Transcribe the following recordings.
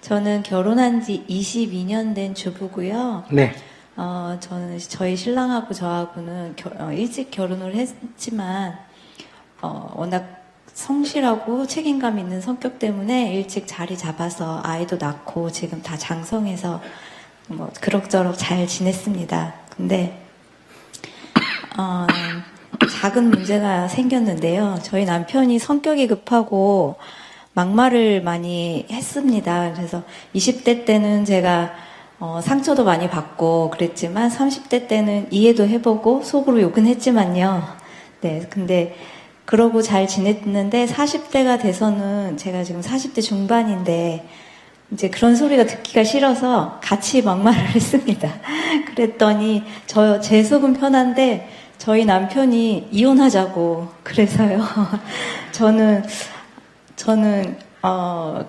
저는 결혼한 지 22년 된 주부고요. 네. 저는 저희 신랑하고 저하고는 일찍 결혼을 했지만 워낙 성실하고 책임감 있는 성격 때문에 일찍 자리 잡아서 아이도 낳고 지금 다 장성해서 뭐 그럭저럭 잘 지냈습니다. 근데 작은 문제가 생겼는데요. 저희 남편이 성격이 급하고 막말을 많이 했습니다. 그래서 20대 때는 제가 상처도 많이 받고 그랬지만 30대 때는 이해도 해보고 속으로 욕은 했지만요. 네, 근데 그러고 잘 지냈는데 40대가 돼서는 제가 지금 40대 중반인데 이제 그런 소리가 듣기가 싫어서 같이 막말을 했습니다. 그랬더니 제 속은 편한데 저희 남편이 이혼하자고 그래서요. 저는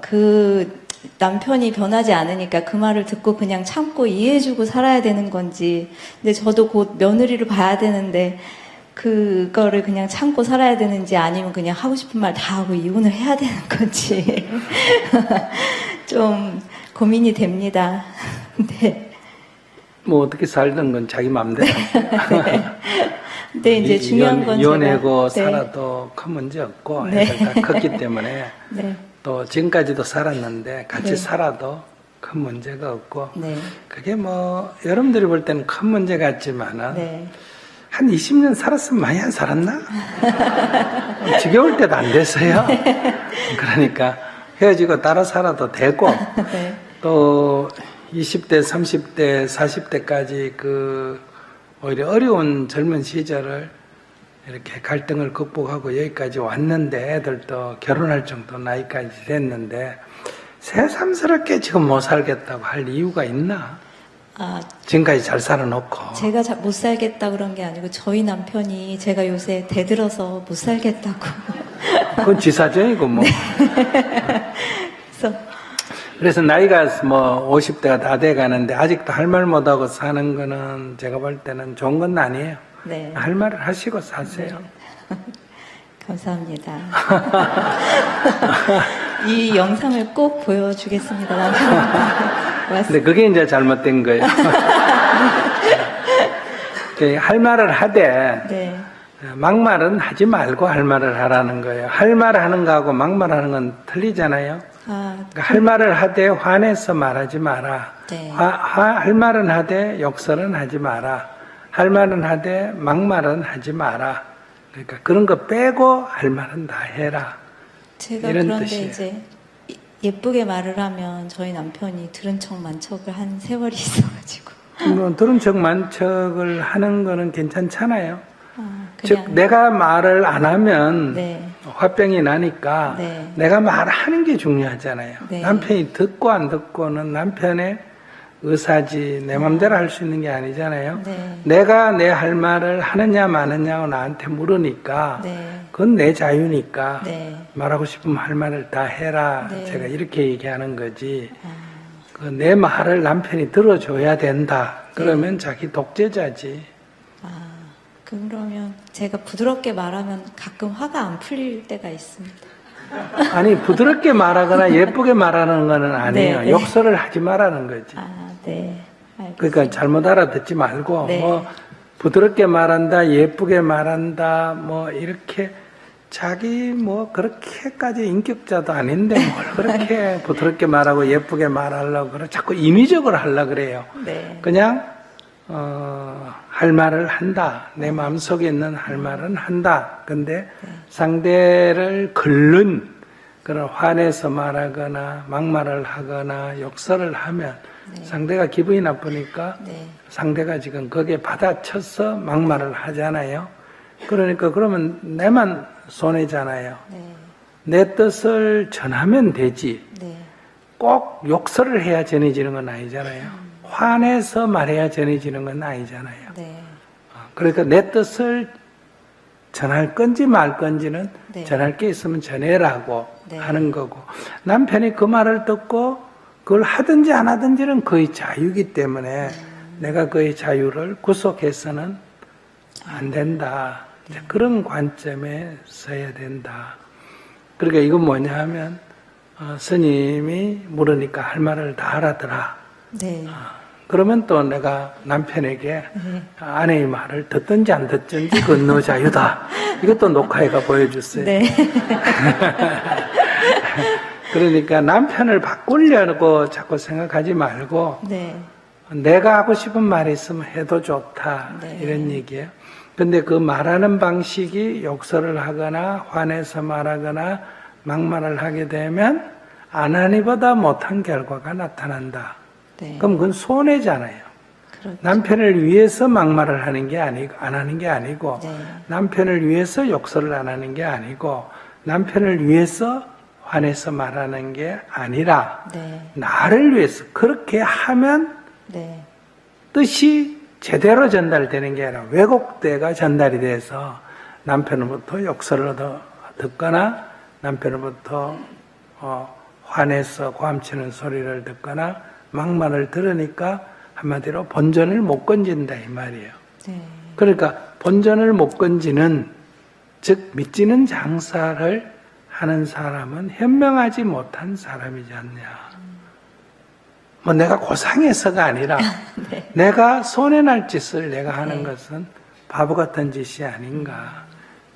그 남편이 변하지 않으니까 그 말을 듣고 그냥 참고 이해해주고 살아야 되는 건지, 근데 저도 곧 며느리를 봐야 되는데 그거를 그냥 참고 살아야 되는지 아니면 그냥 하고 싶은 말 다 하고 이혼을 해야 되는 건지 좀 고민이 됩니다. 네. 뭐 어떻게 살든 건 자기 마음대로. 네. 근데 이제 중요한 건 이혼하고 제가, 살아도 큰 문제 없고 네. 애들 다 컸기 때문에 네. 또 지금까지도 살았는데 같이 네. 살아도 큰 문제가 없고 네. 그게 뭐 여러분들이 볼 때는 큰 문제 같지만은 네. 한 20년 살았으면 많이 안 살았나? 지겨울 때도 안 됐어요. 그러니까 헤어지고 따로 살아도 되고 네. 또 20대, 30대, 40대까지 오히려 어려운 젊은 시절을 이렇게 갈등을 극복하고 여기까지 왔는데 애들도 결혼할 정도 나이까지 됐는데 새삼스럽게 지금 못 살겠다고 할 이유가 있나? 지금까지 잘 살아놓고. 제가 못 살겠다 그런 게 아니고 저희 남편이 제가 요새 대들어서 못 살겠다고. 그건 지사정이고 뭐. 그래서 나이가 뭐 50대가 다 돼 가는데 아직도 할 말 못하고 사는 거는 제가 볼 때는 좋은 건 아니에요. 네. 할 말을 하시고 사세요. 네. 감사합니다. 이 영상을 꼭 보여주겠습니다. 남편한테. 근데 그게 이제 잘못된 거예요. 할 말을 하되 네. 막말은 하지 말고 할 말을 하라는 거예요. 할 말 하는 거하고 막말하는 건 틀리잖아요. 그러니까 할 말을 하되 화내서 말하지 마라. 네. 할 말은 하되 욕설은 하지 마라. 할 말은 하되 막말은 하지 마라. 그러니까 그런 거 빼고 할 말은 다 해라. 제가 이런 그런데 뜻이에요. 이제 예쁘게 말을 하면 저희 남편이 들은 척 만척을 한 세월이 있어가지고. 뭐 들은 척 만척을 하는 거는 괜찮잖아요. 그냥, 즉 내가 말을 안 하면 네. 화병이 나니까 네. 내가 말하는 게 중요하잖아요. 네. 남편이 듣고 안 듣고는 남편의 의사지 내 맘대로 할 수 있는 게 아니잖아요. 네. 내가 내 할 말을 하느냐 마느냐고 나한테 물으니까 네. 그건 내 자유니까 네. 말하고 싶으면 할 말을 다 해라. 네. 제가 이렇게 얘기하는 거지. 내 말을 남편이 들어줘야 된다. 그러면 자기 독재자지. 그러면 제가 부드럽게 말하면 가끔 화가 안 풀릴 때가 있습니다. 아니 부드럽게 말하거나 예쁘게 말하는 거는 아니에요. 네, 네. 욕설을 하지 말라는 거지. 네. 알겠습니다. 그러니까 잘못 알아듣지 말고 네. 뭐 부드럽게 말한다, 예쁘게 말한다, 뭐 이렇게 자기 뭐 그렇게까지 인격자도 아닌데 뭘 그렇게 부드럽게 말하고 예쁘게 말하려고 그래. 자꾸 인위적으로 하려고 그래요. 네. 그냥 할 말을 한다. 내 마음속에 있는 할 말은 한다. 근데 상대를 긁는 그런 화내서 말하거나 막말을 하거나 욕설을 하면 상대가 기분이 나쁘니까 상대가 지금 거기에 받아쳐서 막말을 하잖아요. 그러니까 그러면 내만 손해잖아요. 내 뜻을 전하면 되지. 꼭 욕설을 해야 전해지는 건 아니잖아요. 화내서 말해야 전해지는 건 아니잖아요. 그러니까 내 뜻을 전할 건지 말 건지는 전할 게 있으면 전해라고 하는 거고, 남편이 그 말을 듣고 그걸 하든지 안 하든지는 그의 자유이기 때문에 내가 그의 자유를 구속해서는 안 된다. 그런 관점에 서야 된다. 그러니까 이건 뭐냐 하면 스님이 물으니까 할 말을 다 알아들어. 네. 그러면 또 내가 남편에게 네. 아내의 말을 듣든지 안 듣든지 그건 너 자유다. 이것도 녹화해가 보여줬어요. 네. 그러니까 남편을 바꾸려고 자꾸 생각하지 말고 네. 내가 하고 싶은 말이 있으면 해도 좋다. 네. 이런 얘기예요. 근데 그 말하는 방식이 욕설을 하거나 화내서 말하거나 막말을 하게 되면 안 하니보다 못한 결과가 나타난다. 네. 그럼 그건 손해잖아요. 그렇죠. 남편을 위해서 막말을 하는 게 아니고, 안 하는 게 아니고, 네. 남편을 위해서 욕설을 안 하는 게 아니고, 남편을 위해서 화내서 말하는 게 아니라, 네. 나를 위해서 그렇게 하면 네. 뜻이 제대로 전달되는 게 아니라 왜곡돼가 전달이 돼서 남편으로부터 욕설을 듣거나 남편으로부터 화내서 고함치는 소리를 듣거나 막말을 들으니까 한마디로 본전을 못 건진다 이 말이에요. 네. 그러니까 본전을 못 건지는 즉 믿지는 장사를 하는 사람은 현명하지 못한 사람이지 않냐. 뭐 내가 고상해서가 아니라 네. 내가 손해날 짓을 내가 하는 네. 것은 바보 같은 짓이 아닌가.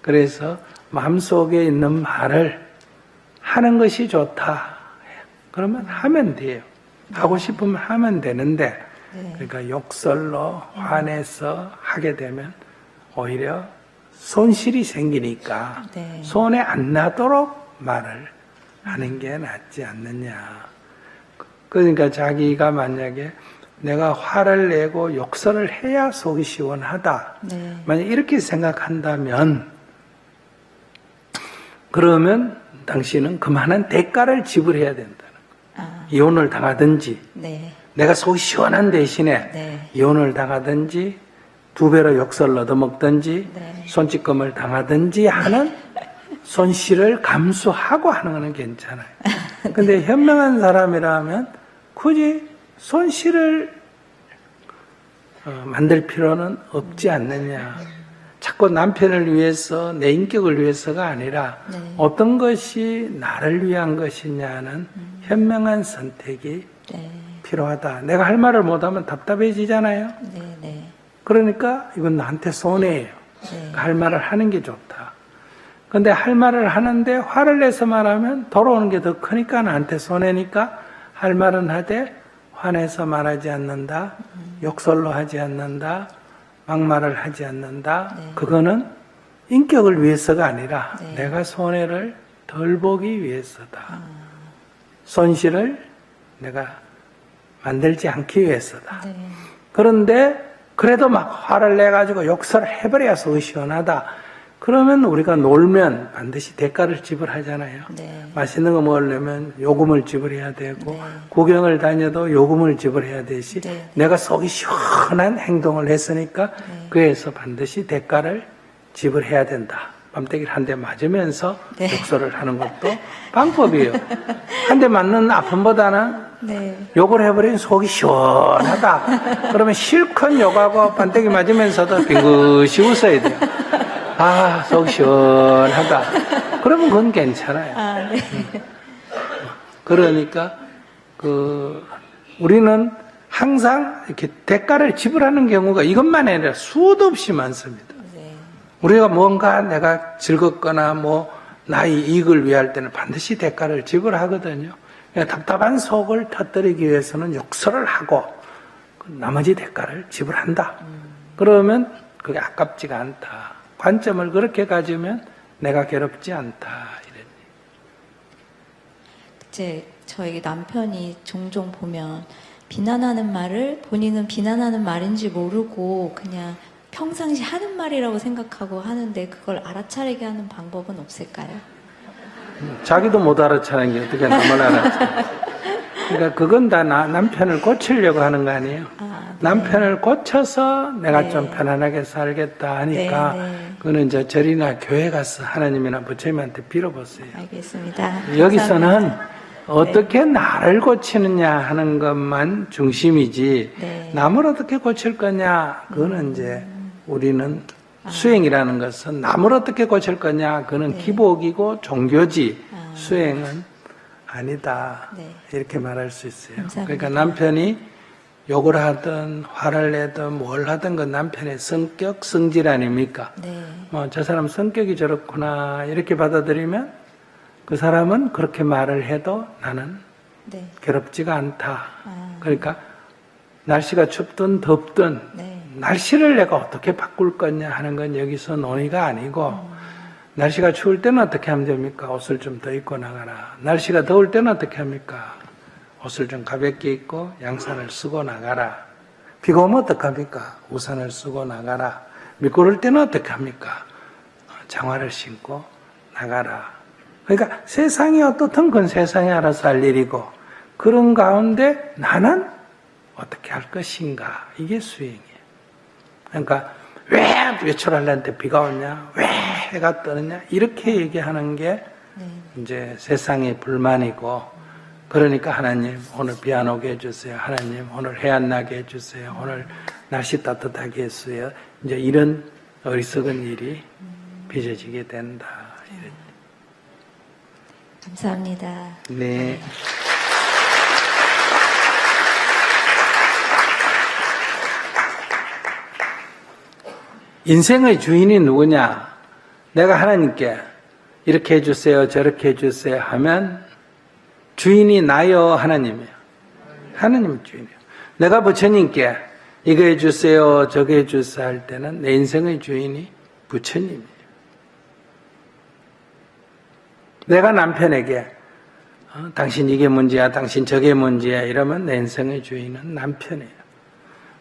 그래서 마음속에 있는 말을 하는 것이 좋다. 그러면 하면 돼요. 하고 싶으면 하면 되는데 네. 그러니까 욕설로 화내서 하게 되면 오히려 손실이 생기니까 네. 손해 안 나도록 말을 하는 게 낫지 않느냐. 그러니까 자기가 만약에 내가 화를 내고 욕설을 해야 속이 시원하다. 네. 만약 이렇게 생각한다면 그러면 당신은 그만한 대가를 지불해야 된다는 거예요. 아, 이혼을 당하든지 네. 내가 속이 시원한 대신에 네. 이혼을 당하든지 2배로 욕설을 얻어먹든지 네. 손찌검을 당하든지 하는 손실을 감수하고 하는 것은 괜찮아요. 근데 현명한 사람이라면 굳이 손실을 만들 필요는 없지 않느냐. 자꾸 남편을 위해서 내 인격을 위해서가 아니라 네. 어떤 것이 나를 위한 것이냐는 현명한 선택이 네. 필요하다. 내가 할 말을 못하면 답답해지잖아요. 네. 네. 그러니까 이건 나한테 손해예요. 네. 할 말을 하는 게 좋다. 근데 할 말을 하는데 화를 내서 말하면 돌아오는 게 더 크니까 나한테 손해니까 할 말은 하되 화내서 말하지 않는다. 욕설로 하지 않는다. 막말을 하지 않는다. 네. 그거는 인격을 위해서가 아니라 네. 내가 손해를 덜 보기 위해서다. 손실을 내가 만들지 않기 위해서다. 네. 그런데 그래도 막 화를 내가지고 욕설을 해버려야 속이 시원하다. 그러면 우리가 놀면 반드시 대가를 지불하잖아요. 네. 맛있는 거 먹으려면 요금을 지불해야 되고 네. 구경을 다녀도 요금을 지불해야 되시 네. 내가 속이 시원한 행동을 했으니까 네. 그에서 반드시 대가를 지불해야 된다. 뺨때기를 한 대 맞으면서 네. 욕설을 하는 것도 방법이에요. 한 대 맞는 아픔보다는 네. 욕을 해버린 속이 시원하다. 그러면 실컷 욕하고 반대기 맞으면서도 빙긋이 웃어야 돼요. 아, 속 시원하다. 그러면 그건 괜찮아요. 아, 네. 그러니까, 우리는 항상 이렇게 대가를 지불하는 경우가 이것만 아니라 수도 없이 많습니다. 네. 우리가 뭔가 내가 즐겁거나 나의 이익을 위할 때는 반드시 대가를 지불하거든요. 그러니까 답답한 속을 터뜨리기 위해서는 욕설을 하고 나머지 대가를 지불한다. 그러면 그게 아깝지가 않다. 관점을 그렇게 가지면 내가 괴롭지 않다. 이런. 이제 저희 남편이 종종 보면 비난하는 말을 본인은 비난하는 말인지 모르고 그냥 평상시 하는 말이라고 생각하고 하는데 그걸 알아차리게 하는 방법은 없을까요? 자기도 못 알아차는 게 어떻게 남을 알아차. 그러니까 그건 다 남편을 고치려고 하는 거 아니에요. 아, 네. 남편을 고쳐서 내가 네. 좀 편안하게 살겠다 하니까 네, 네. 그거는 이제 절이나 교회 가서 하나님이나 부처님한테 빌어보세요. 알겠습니다. 여기서는 감사합니다. 어떻게 나를 고치느냐 하는 것만 중심이지 네. 남을 어떻게 고칠 거냐 그거는 이제 우리는 수행이라는 것은 남을 어떻게 고칠 거냐 그거는 네. 기복이고 종교지 아. 수행은 아니다. 네. 이렇게 말할 수 있어요. 감사합니다. 그러니까 남편이 욕을 하든 화를 내든 뭘 하든 그 남편의 성격, 성질 아닙니까? 네. 뭐 저 사람 성격이 저렇구나 이렇게 받아들이면 그 사람은 그렇게 말을 해도 나는 네. 괴롭지가 않다. 아. 그러니까 날씨가 춥든 덥든 네. 날씨를 내가 어떻게 바꿀 거냐 하는 건 여기서 논의가 아니고 날씨가 추울 때는 어떻게 하면 됩니까? 옷을 좀 더 입고 나가라. 날씨가 더울 때는 어떻게 합니까? 옷을 좀 가볍게 입고 양산을 쓰고 나가라. 비가 오면 어떡합니까? 우산을 쓰고 나가라. 미끄러울 때는 어떻게 합니까? 장화를 신고 나가라. 그러니까 세상이 어떻든 그건 세상이 알아서 할 일이고 그런 가운데 나는 어떻게 할 것인가? 이게 수행이에요. 그러니까 왜 외출하려는데 비가 오냐? 왜 해가 뜨느냐? 이렇게 얘기하는 게 이제 세상의 불만이고 그러니까 하나님 오늘 비 안 오게 해주세요. 하나님 오늘 해 안 나게 해주세요. 오늘 날씨 따뜻하게 해주세요. 이제 이런 어리석은 일이 빚어지게 된다. 이런. 감사합니다. 네. 인생의 주인이 누구냐? 내가 하나님께 이렇게 해주세요, 저렇게 해주세요 하면 주인이 나요, 하나님이에요. 하나님은 주인이에요. 내가 부처님께 이거 해주세요, 저거 해주세요 할 때는 내 인생의 주인이 부처님이에요. 내가 남편에게 당신 이게 문제야, 당신 저게 문제야 이러면 내 인생의 주인은 남편이에요.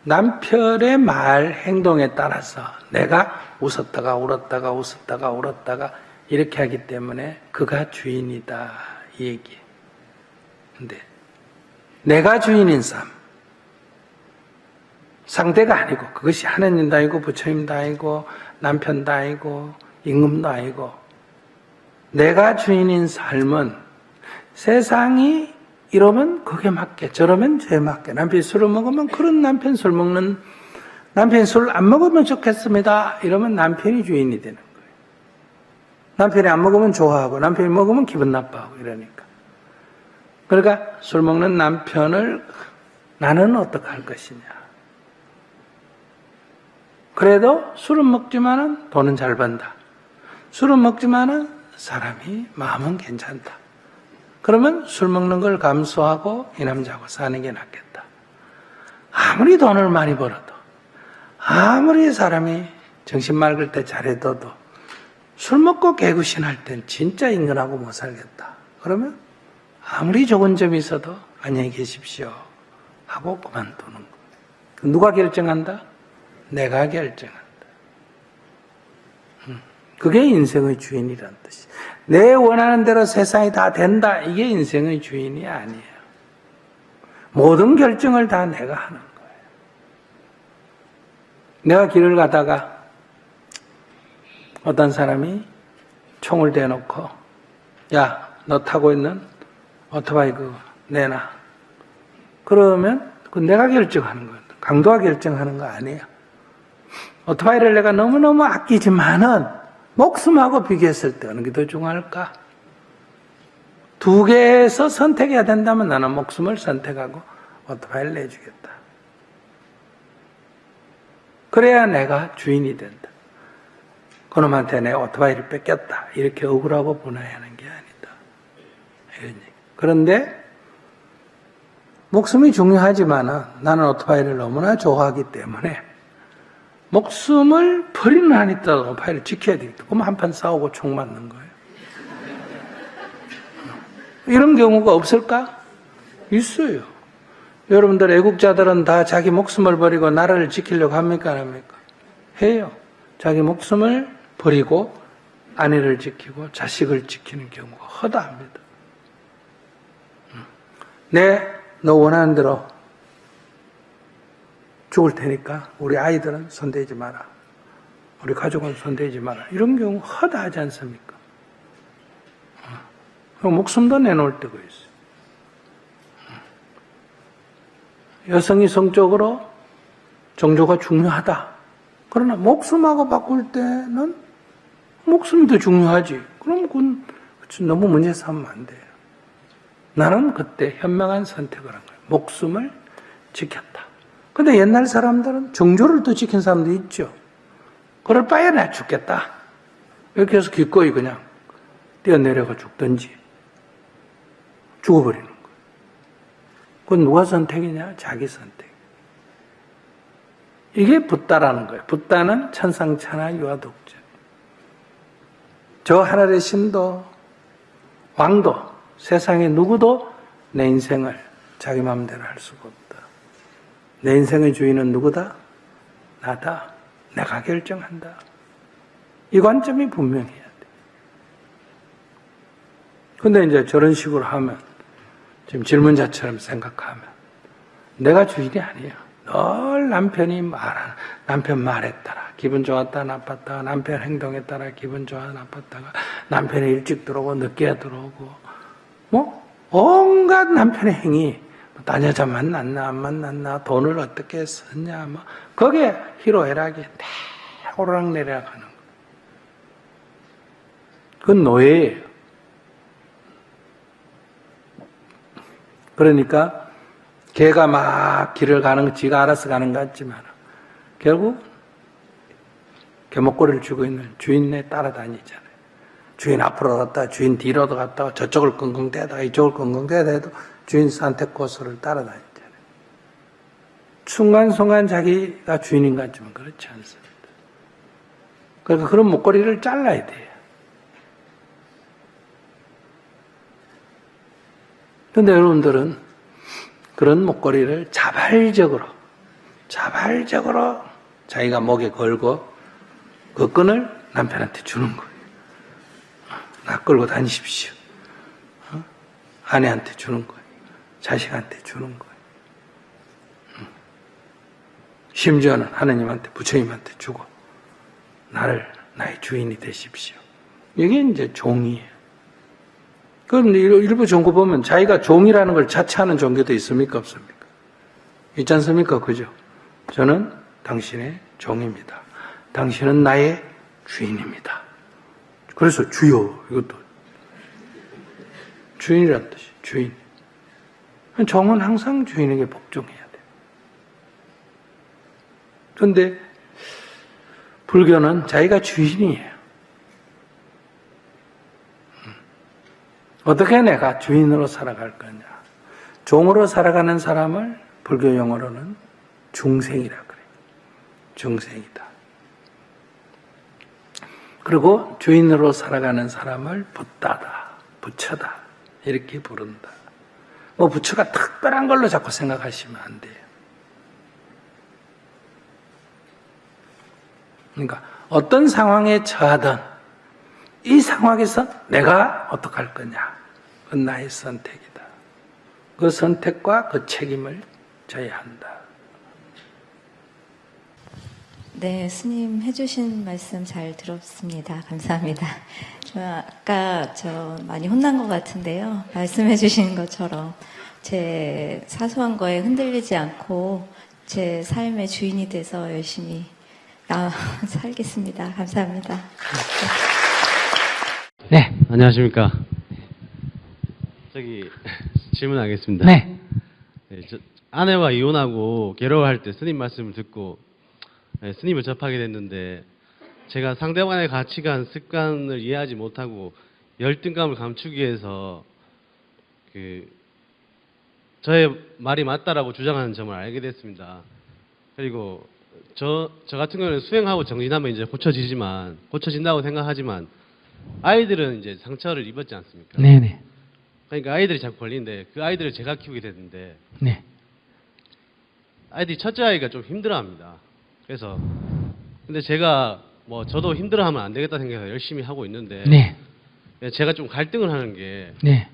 남편의 말, 행동에 따라서 내가 웃었다가 울었다가 웃었다가 울었다가 이렇게 하기 때문에 그가 주인이다 이 얘기예요. 근데 내가 주인인 삶, 상대가 아니고 그것이 하나님도 아니고 부처님도 아니고 남편도 아니고 임금도 아니고 내가 주인인 삶은 세상이 이러면 그게 맞게 저러면 죄 맞게 남편이 술을 먹으면 그런 남편 술 먹는 남편이 술 안 먹으면 좋겠습니다 이러면 남편이 주인이 되는 거예요. 남편이 안 먹으면 좋아하고 남편이 먹으면 기분 나빠하고 이러니까 그러니까 술 먹는 남편을 나는 어떻게 할 것이냐. 그래도 술은 먹지만은 돈은 잘 번다. 술은 먹지만은 사람이 마음은 괜찮다. 그러면 술 먹는 걸 감수하고 이 남자하고 사는 게 낫겠다. 아무리 돈을 많이 벌어도 아무리 사람이 정신 맑을 때 잘해둬도 술 먹고 개구신할 땐 진짜 인간하고 못 살겠다. 그러면 아무리 좋은 점이 있어도 안녕히 계십시오 하고 그만두는 거. 누가 결정한다? 내가 결정한다. 그게 인생의 주인이란 뜻이에요. 내 원하는 대로 세상이 다 된다. 이게 인생의 주인이 아니에요. 모든 결정을 다 내가 하는 거예요. 내가 길을 가다가 어떤 사람이 총을 대놓고 야, 너 타고 있는 오토바이 그거 내놔. 그러면 그 내가 결정하는 거예요. 강도가 결정하는 거 아니에요. 오토바이를 내가 너무너무 아끼지만은 목숨하고 비교했을 때 어느 게 더 중요할까? 두 개에서 선택해야 된다면 나는 목숨을 선택하고 오토바이를 내주겠다. 그래야 내가 주인이 된다. 그놈한테 내 오토바이를 뺏겼다. 이렇게 억울하고 분해하는 게 아니다. 이런 얘기. 그런데 목숨이 중요하지만은 나는 오토바이를 너무나 좋아하기 때문에 목숨을 버리는 한이 있다고 오토바이를 지켜야 되겠다. 그럼 한판 싸우고 총 맞는 거예요. 이런 경우가 없을까? 있어요. 여러분들 애국자들은 다 자기 목숨을 버리고 나라를 지키려고 합니까? 안 합니까? 해요. 자기 목숨을 버리고 아내를 지키고 자식을 지키는 경우가 허다합니다. 너 원하는 대로 죽을 테니까 우리 아이들은 손대지 마라. 우리 가족은 손대지 마라. 이런 경우 허다하지 않습니까? 목숨도 내놓을 때가 있어요. 여성이 성적으로 종교가 중요하다. 그러나 목숨하고 바꿀 때는 목숨이 더 중요하지. 그럼 그건 너무 문제 삼으면 안 돼요. 나는 그때 현명한 선택을 한 거예요. 목숨을 지켰다. 근데 옛날 사람들은 정조를 또 지킨 사람도 있죠. 그럴 바에 나 죽겠다. 이렇게 해서 기꺼이 그냥 뛰어내려가 죽든지 죽어버리는 거예요. 그건 누가 선택이냐? 자기 선택. 이게 붓다라는 거예요. 붓다는 천상천하 유아독전. 저 하늘의 신도, 왕도, 세상의 누구도 내 인생을 자기 마음대로 할 수가 없다. 내 인생의 주인은 누구다? 나다. 내가 결정한다. 이 관점이 분명해야 돼. 근데 이제 저런 식으로 하면, 지금 질문자처럼 생각하면, 내가 주인이 아니야. 늘 남편이 남편 말에 따라 기분 좋았다 나빴다, 남편 행동에 따라 기분 좋아 나빴다가, 남편이 일찍 들어오고 늦게 들어오고, 온갖 남편의 행위, 딴 여자 만났나 안 만났나, 돈을 어떻게 썼냐, 거기에 희로애락이 오르락내리락 하는 거예요. 그건 노예예요. 그러니까 개가 막 길을 가는, 지가 알아서 가는 것 같지만 결국 개목걸이를 쥐고 있는 주인에 따라다니잖아요. 주인 앞으로 갔다가 주인 뒤로도 갔다가 저쪽을 끙끙대다가 이쪽을 끙끙대다 해도 주인 선택 코스를 따라다니잖아요. 순간순간 자기가 주인인 것 같지만 그렇지 않습니다. 그러니까 그런 목걸이를 잘라야 돼요. 그런데 여러분들은 그런 목걸이를 자발적으로 자기가 목에 걸고 그 끈을 남편한테 주는 거예요. 나 끌고 다니십시오. 아내한테 주는 거예요. 자식한테 주는 거예요. 심지어는 하느님한테, 부처님한테 주고 나의 주인이 되십시오. 이게 이제 종이에요. 그런데 일부 종교 보면 자기가 종이라는 걸 자처하는 종교도 있습니까? 없습니까? 있지 않습니까? 그죠? 저는 당신의 종입니다. 당신은 나의 주인입니다. 그래서 주여, 이것도 주인이란 뜻이 주인. 종은 항상 주인에게 복종해야 돼요. 그런데 불교는 자기가 주인이에요. 어떻게 내가 주인으로 살아갈 거냐. 종으로 살아가는 사람을 불교 용어로는 중생이라 그래요. 중생이다. 그리고 주인으로 살아가는 사람을 붓다다, 부처다 이렇게 부른다. 부처가 특별한 걸로 자꾸 생각하시면 안 돼요. 그러니까 어떤 상황에 처하든 이 상황에서 내가 어떡할 거냐. 그건 나의 선택이다. 그 선택과 그 책임을 져야 한다. 네, 스님 해주신 말씀 잘 들었습니다. 감사합니다. 아까 많이 혼난 것 같은데요. 말씀해주신 것처럼 제 사소한 거에 흔들리지 않고 제 삶의 주인이 돼서 열심히 살겠습니다. 감사합니다. 네, 안녕하십니까. 질문하겠습니다. 네. 아내와 이혼하고 괴로워할 때 스님 말씀을 듣고 스님을 접하게 됐는데 제가 상대방의 가치관, 습관을 이해하지 못하고 열등감을 감추기 위해서 저의 말이 맞다라고 주장하는 점을 알게 됐습니다. 그리고 저 같은 경우는 수행하고 정진하면 이제 고쳐진다고 생각하지만 아이들은 이제 상처를 입었지 않습니까? 네네. 그러니까 아이들이 자꾸 걸리는데 그 아이들을 제가 키우게 됐는데 네. 아이들이 첫째 아이가 좀 힘들어합니다. 그래서 근데 제가 저도 힘들어하면 안 되겠다 생각해서 열심히 하고 있는데 네. 제가 좀 갈등을 하는 게 네.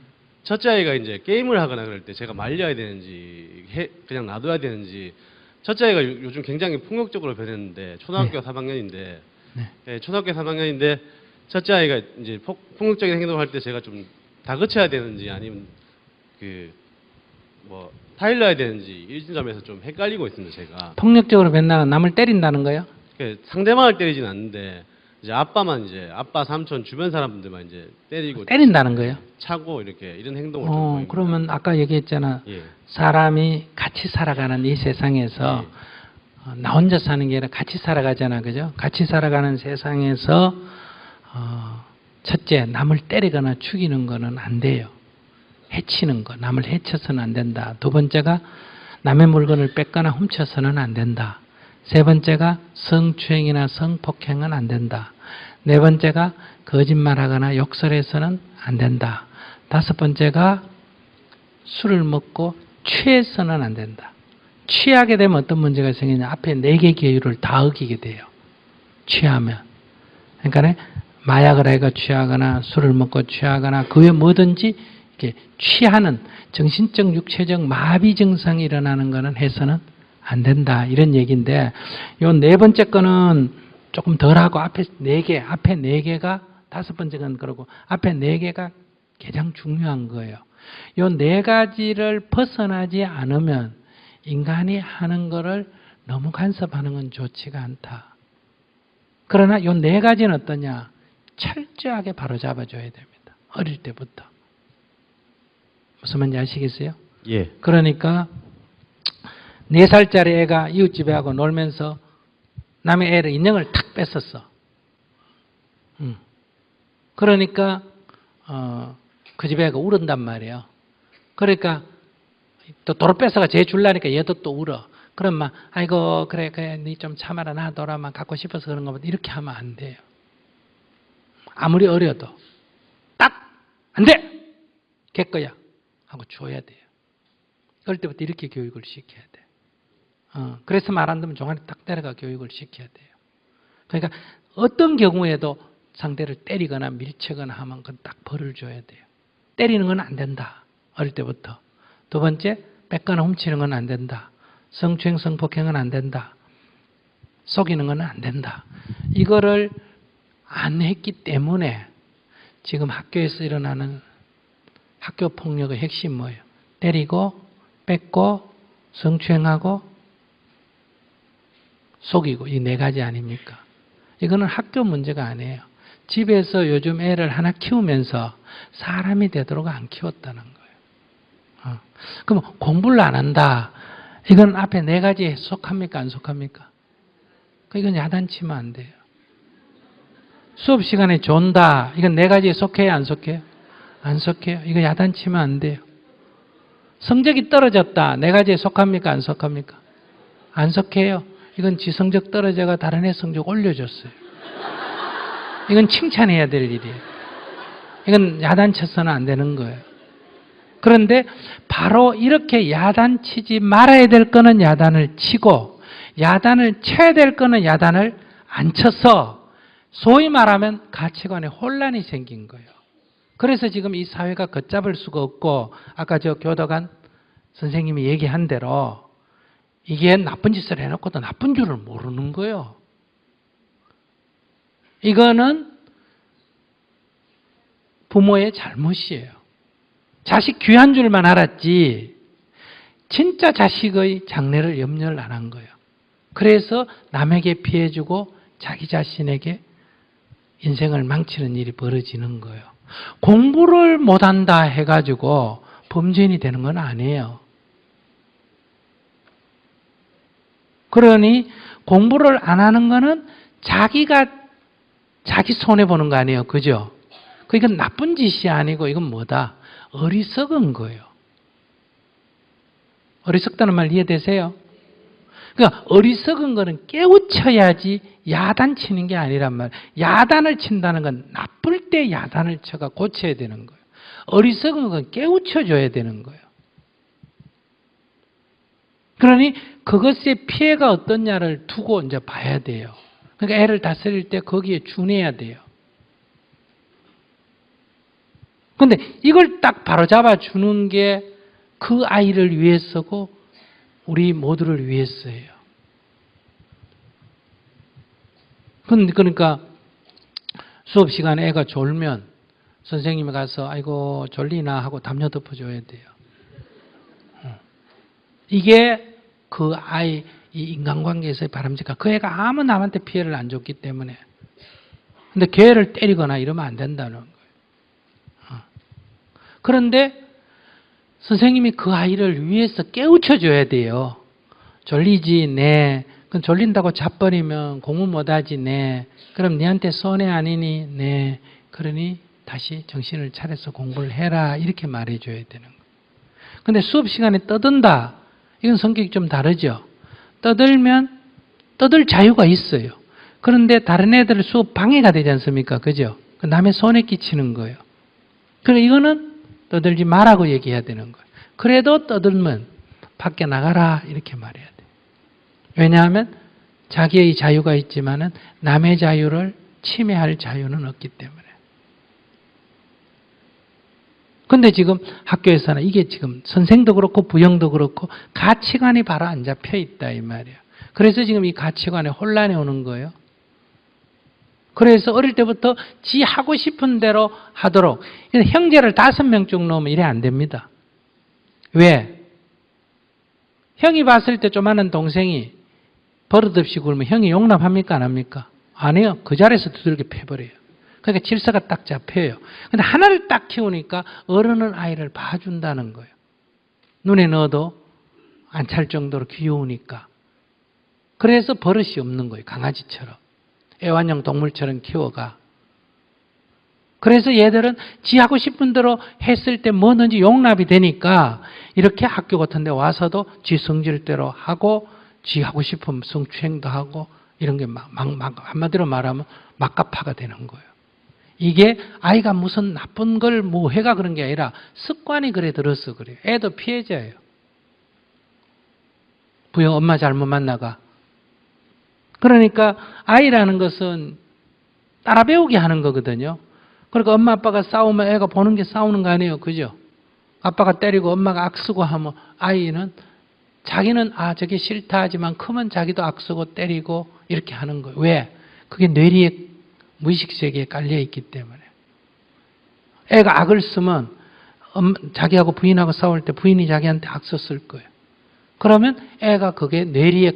첫째 아이가 이제 게임을 하거나 그럴 때 제가 말려야 되는지 그냥 놔둬야 되는지 첫째 아이가 요즘 굉장히 폭력적으로 변했는데 초등학교 3학년인데 초등학교 3학년인데 첫째 아이가 이제 폭력적인 행동을 할 때 제가 좀 다그쳐야 되는지 아니면 타일러야 되는지 이 점에서 좀 헷갈리고 있습니다. 제가 폭력적으로 맨날 남을 때린다는 거요? 상대방을 때리진 않는데 이제 아빠만 이제 아빠 삼촌 주변 사람들만 이제 때리고 때린다는 거예요? 차고 이렇게 이런 행동을 좀 보입니다. 그러면 아까 얘기했잖아. 예. 사람이 같이 살아가는 이 세상에서 나 혼자 사는 게 아니라 같이 살아가잖아. 그죠? 같이 살아가는 세상에서 첫째, 남을 때리거나 죽이는 거는 안 돼요. 해치는 거, 남을 해쳐서는 안 된다. 두 번째가 남의 물건을 뺏거나 훔쳐서는 안 된다. 세 번째가 성추행이나 성폭행은 안 된다. 네 번째가 거짓말하거나 욕설해서는 안 된다. 다섯 번째가 술을 먹고 취해서는 안 된다. 취하게 되면 어떤 문제가 생기냐. 앞에 4개 계율을 다 어기게 돼요. 취하면. 그러니까 마약을 해가 취하거나 술을 먹고 취하거나 그 외 뭐든지 이렇게 취하는 정신적 육체적 마비 증상이 일어나는 거는 해서는 안 된다. 이런 얘기인데 요 네 번째 거는 조금 덜하고 앞에 4개가 다섯 번째는 그러고 앞에 4개가 가장 중요한 거예요. 요 4가지를 벗어나지 않으면 인간이 하는 거를 너무 간섭하는 건 좋지가 않다. 그러나 요 4가지는 어떠냐? 철저하게 바로잡아줘야 됩니다. 어릴 때부터. 무슨 말인지 아시겠어요? 예. 그러니까 4살짜리 애가 이웃집에 하고 놀면서 남의 애를 인형을 탁 뺐었어. 그러니까 그 집에 애가 울은단 말이에요. 그러니까 또 도로 뺏어가 쟤 줄라니까 얘도 또 울어. 그럼 막 아이고 그래 니 좀 참아라 놔둬라 갖고 싶어서 그런 거보다 이렇게 하면 안 돼요. 아무리 어려도 딱 안 돼! 걔 거야 하고 줘야 돼요. 어릴 때부터 이렇게 교육을 시켜야 돼. 그래서 말 안 듣면 종아리 딱 때려가 교육을 시켜야 돼요. 그러니까 어떤 경우에도 상대를 때리거나 밀치거나 하면 그건 딱 벌을 줘야 돼요. 때리는 건 안 된다. 어릴 때부터. 두 번째, 뺏거나 훔치는 건 안 된다. 성추행, 성폭행은 안 된다. 속이는 건 안 된다. 이거를 안 했기 때문에 지금 학교에서 일어나는 학교 폭력의 핵심 뭐예요? 때리고, 뺏고, 성추행하고, 속이고 이 4가지 아닙니까? 이거는 학교 문제가 아니에요. 집에서 요즘 애를 하나 키우면서 사람이 되도록 안 키웠다는 거예요. 그럼 공부를 안 한다. 이건 앞에 4가지에 속합니까? 안 속합니까? 이건 야단치면 안 돼요. 수업 시간에 존다. 이건 4가지에 속해요? 안 속해요? 안 속해요. 이거 야단치면 안 돼요. 성적이 떨어졌다. 4가지에 속합니까? 안 속합니까? 안 속해요. 이건 지 성적 떨어져가 다른 애 성적 올려줬어요. 이건 칭찬해야 될 일이에요. 이건 야단쳐서는 안 되는 거예요. 그런데 바로 이렇게 야단치지 말아야 될 거는 야단을 치고 야단을 쳐야 될 거는 야단을 안 쳐서 소위 말하면 가치관에 혼란이 생긴 거예요. 그래서 지금 이 사회가 걷잡을 수가 없고 아까 저 교도관 선생님이 얘기한 대로 이게 나쁜 짓을 해놓고도 나쁜 줄을 모르는 거예요. 이거는 부모의 잘못이에요. 자식 귀한 줄만 알았지 진짜 자식의 장래를 염려를 안 한 거예요. 그래서 남에게 피해주고 자기 자신에게 인생을 망치는 일이 벌어지는 거예요. 공부를 못한다 해가지고 범죄인이 되는 건 아니에요. 그러니 공부를 안 하는 거는 자기가 자기 손해보는 거 아니에요. 그죠? 이건 나쁜 짓이 아니고 이건 뭐다? 어리석은 거예요. 어리석다는 말 이해되세요? 그러니까 어리석은 거는 깨우쳐야지 야단치는 게 아니란 말이에요. 야단을 친다는 건 나쁠 때 야단을 쳐가 고쳐야 되는 거예요. 어리석은 건 깨우쳐줘야 되는 거예요. 그러니 그것의 피해가 어떠냐를 두고 이제 봐야 돼요. 그러니까 애를 다스릴 때 거기에 준해야 돼요. 근데 이걸 딱 바로잡아 주는 게 그 아이를 위해서고 우리 모두를 위해서예요. 그러니까 수업 시간에 애가 졸면 선생님이 가서 아이고 졸리나 하고 담요 덮어줘야 돼요. 이게 그 아이 이 인간관계에서의 바람직한 그 애가 아무 남한테 피해를 안 줬기 때문에 근데 교회를 때리거나 이러면 안 된다는 거예요. 그런데 선생님이 그 아이를 위해서 깨우쳐줘야 돼요. 졸리지, 네. 그럼 졸린다고 자버리면 공부 못하지, 네. 그럼 니한테 손해 아니니, 네. 그러니 다시 정신을 차려서 공부를 해라. 이렇게 말해줘야 되는 거예요. 근데 수업 시간에 떠든다. 이건 성격이 좀 다르죠. 떠들면 떠들 자유가 있어요. 그런데 다른 애들 수업 방해가 되지 않습니까? 그죠? 남의 손에 끼치는 거예요. 그래 이거는 떠들지 말라고 얘기해야 되는 거예요. 그래도 떠들면 밖에 나가라 이렇게 말해야 돼요. 왜냐하면 자기의 자유가 있지만은 남의 자유를 침해할 자유는 없기 때문에. 근데 지금 학교에서는 이게 지금 선생도 그렇고 부형도 그렇고 가치관이 바로 안 잡혀 있다 이 말이에요. 그래서 지금 이 가치관에 혼란이 오는 거예요. 그래서 어릴 때부터 지 하고 싶은 대로 하도록. 형제를 5명쯤 놓으면 이래 안 됩니다. 왜? 형이 봤을 때 조만한 동생이 버릇없이 굴면 형이 용납합니까? 안 합니까? 안 해요. 그 자리에서 두들겨 패버려요. 그러니까 질서가 딱 잡혀요. 근데 하나를 딱 키우니까 어른은 아이를 봐준다는 거예요. 눈에 넣어도 안 찰 정도로 귀여우니까. 그래서 버릇이 없는 거예요. 강아지처럼. 애완용 동물처럼 키워가. 그래서 얘들은 지 하고 싶은 대로 했을 때 뭐든지 용납이 되니까 이렇게 학교 같은 데 와서도 지 성질대로 하고 지 하고 싶은 성추행도 하고 이런 게 한마디로 말하면 막가파가 되는 거예요. 이게 아이가 무슨 나쁜 걸 뭐 해가 그런 게 아니라 습관이 그래 들어서 그래요. 애도 피해자예요. 부영 엄마 잘못 만나가. 그러니까 아이라는 것은 따라 배우게 하는 거거든요. 그러니까 엄마 아빠가 싸우면 애가 보는 게 싸우는 거 아니에요. 그죠? 아빠가 때리고 엄마가 악쓰고 하면 아이는 자기는 저게 싫다 하지만 크면 자기도 악쓰고 때리고 이렇게 하는 거예요. 왜? 그게 뇌리에 무의식 세계에 깔려 있기 때문에. 애가 악을 쓰면 자기하고 부인하고 싸울 때 부인이 자기한테 악 썼을 거예요. 그러면 애가 그게 뇌리에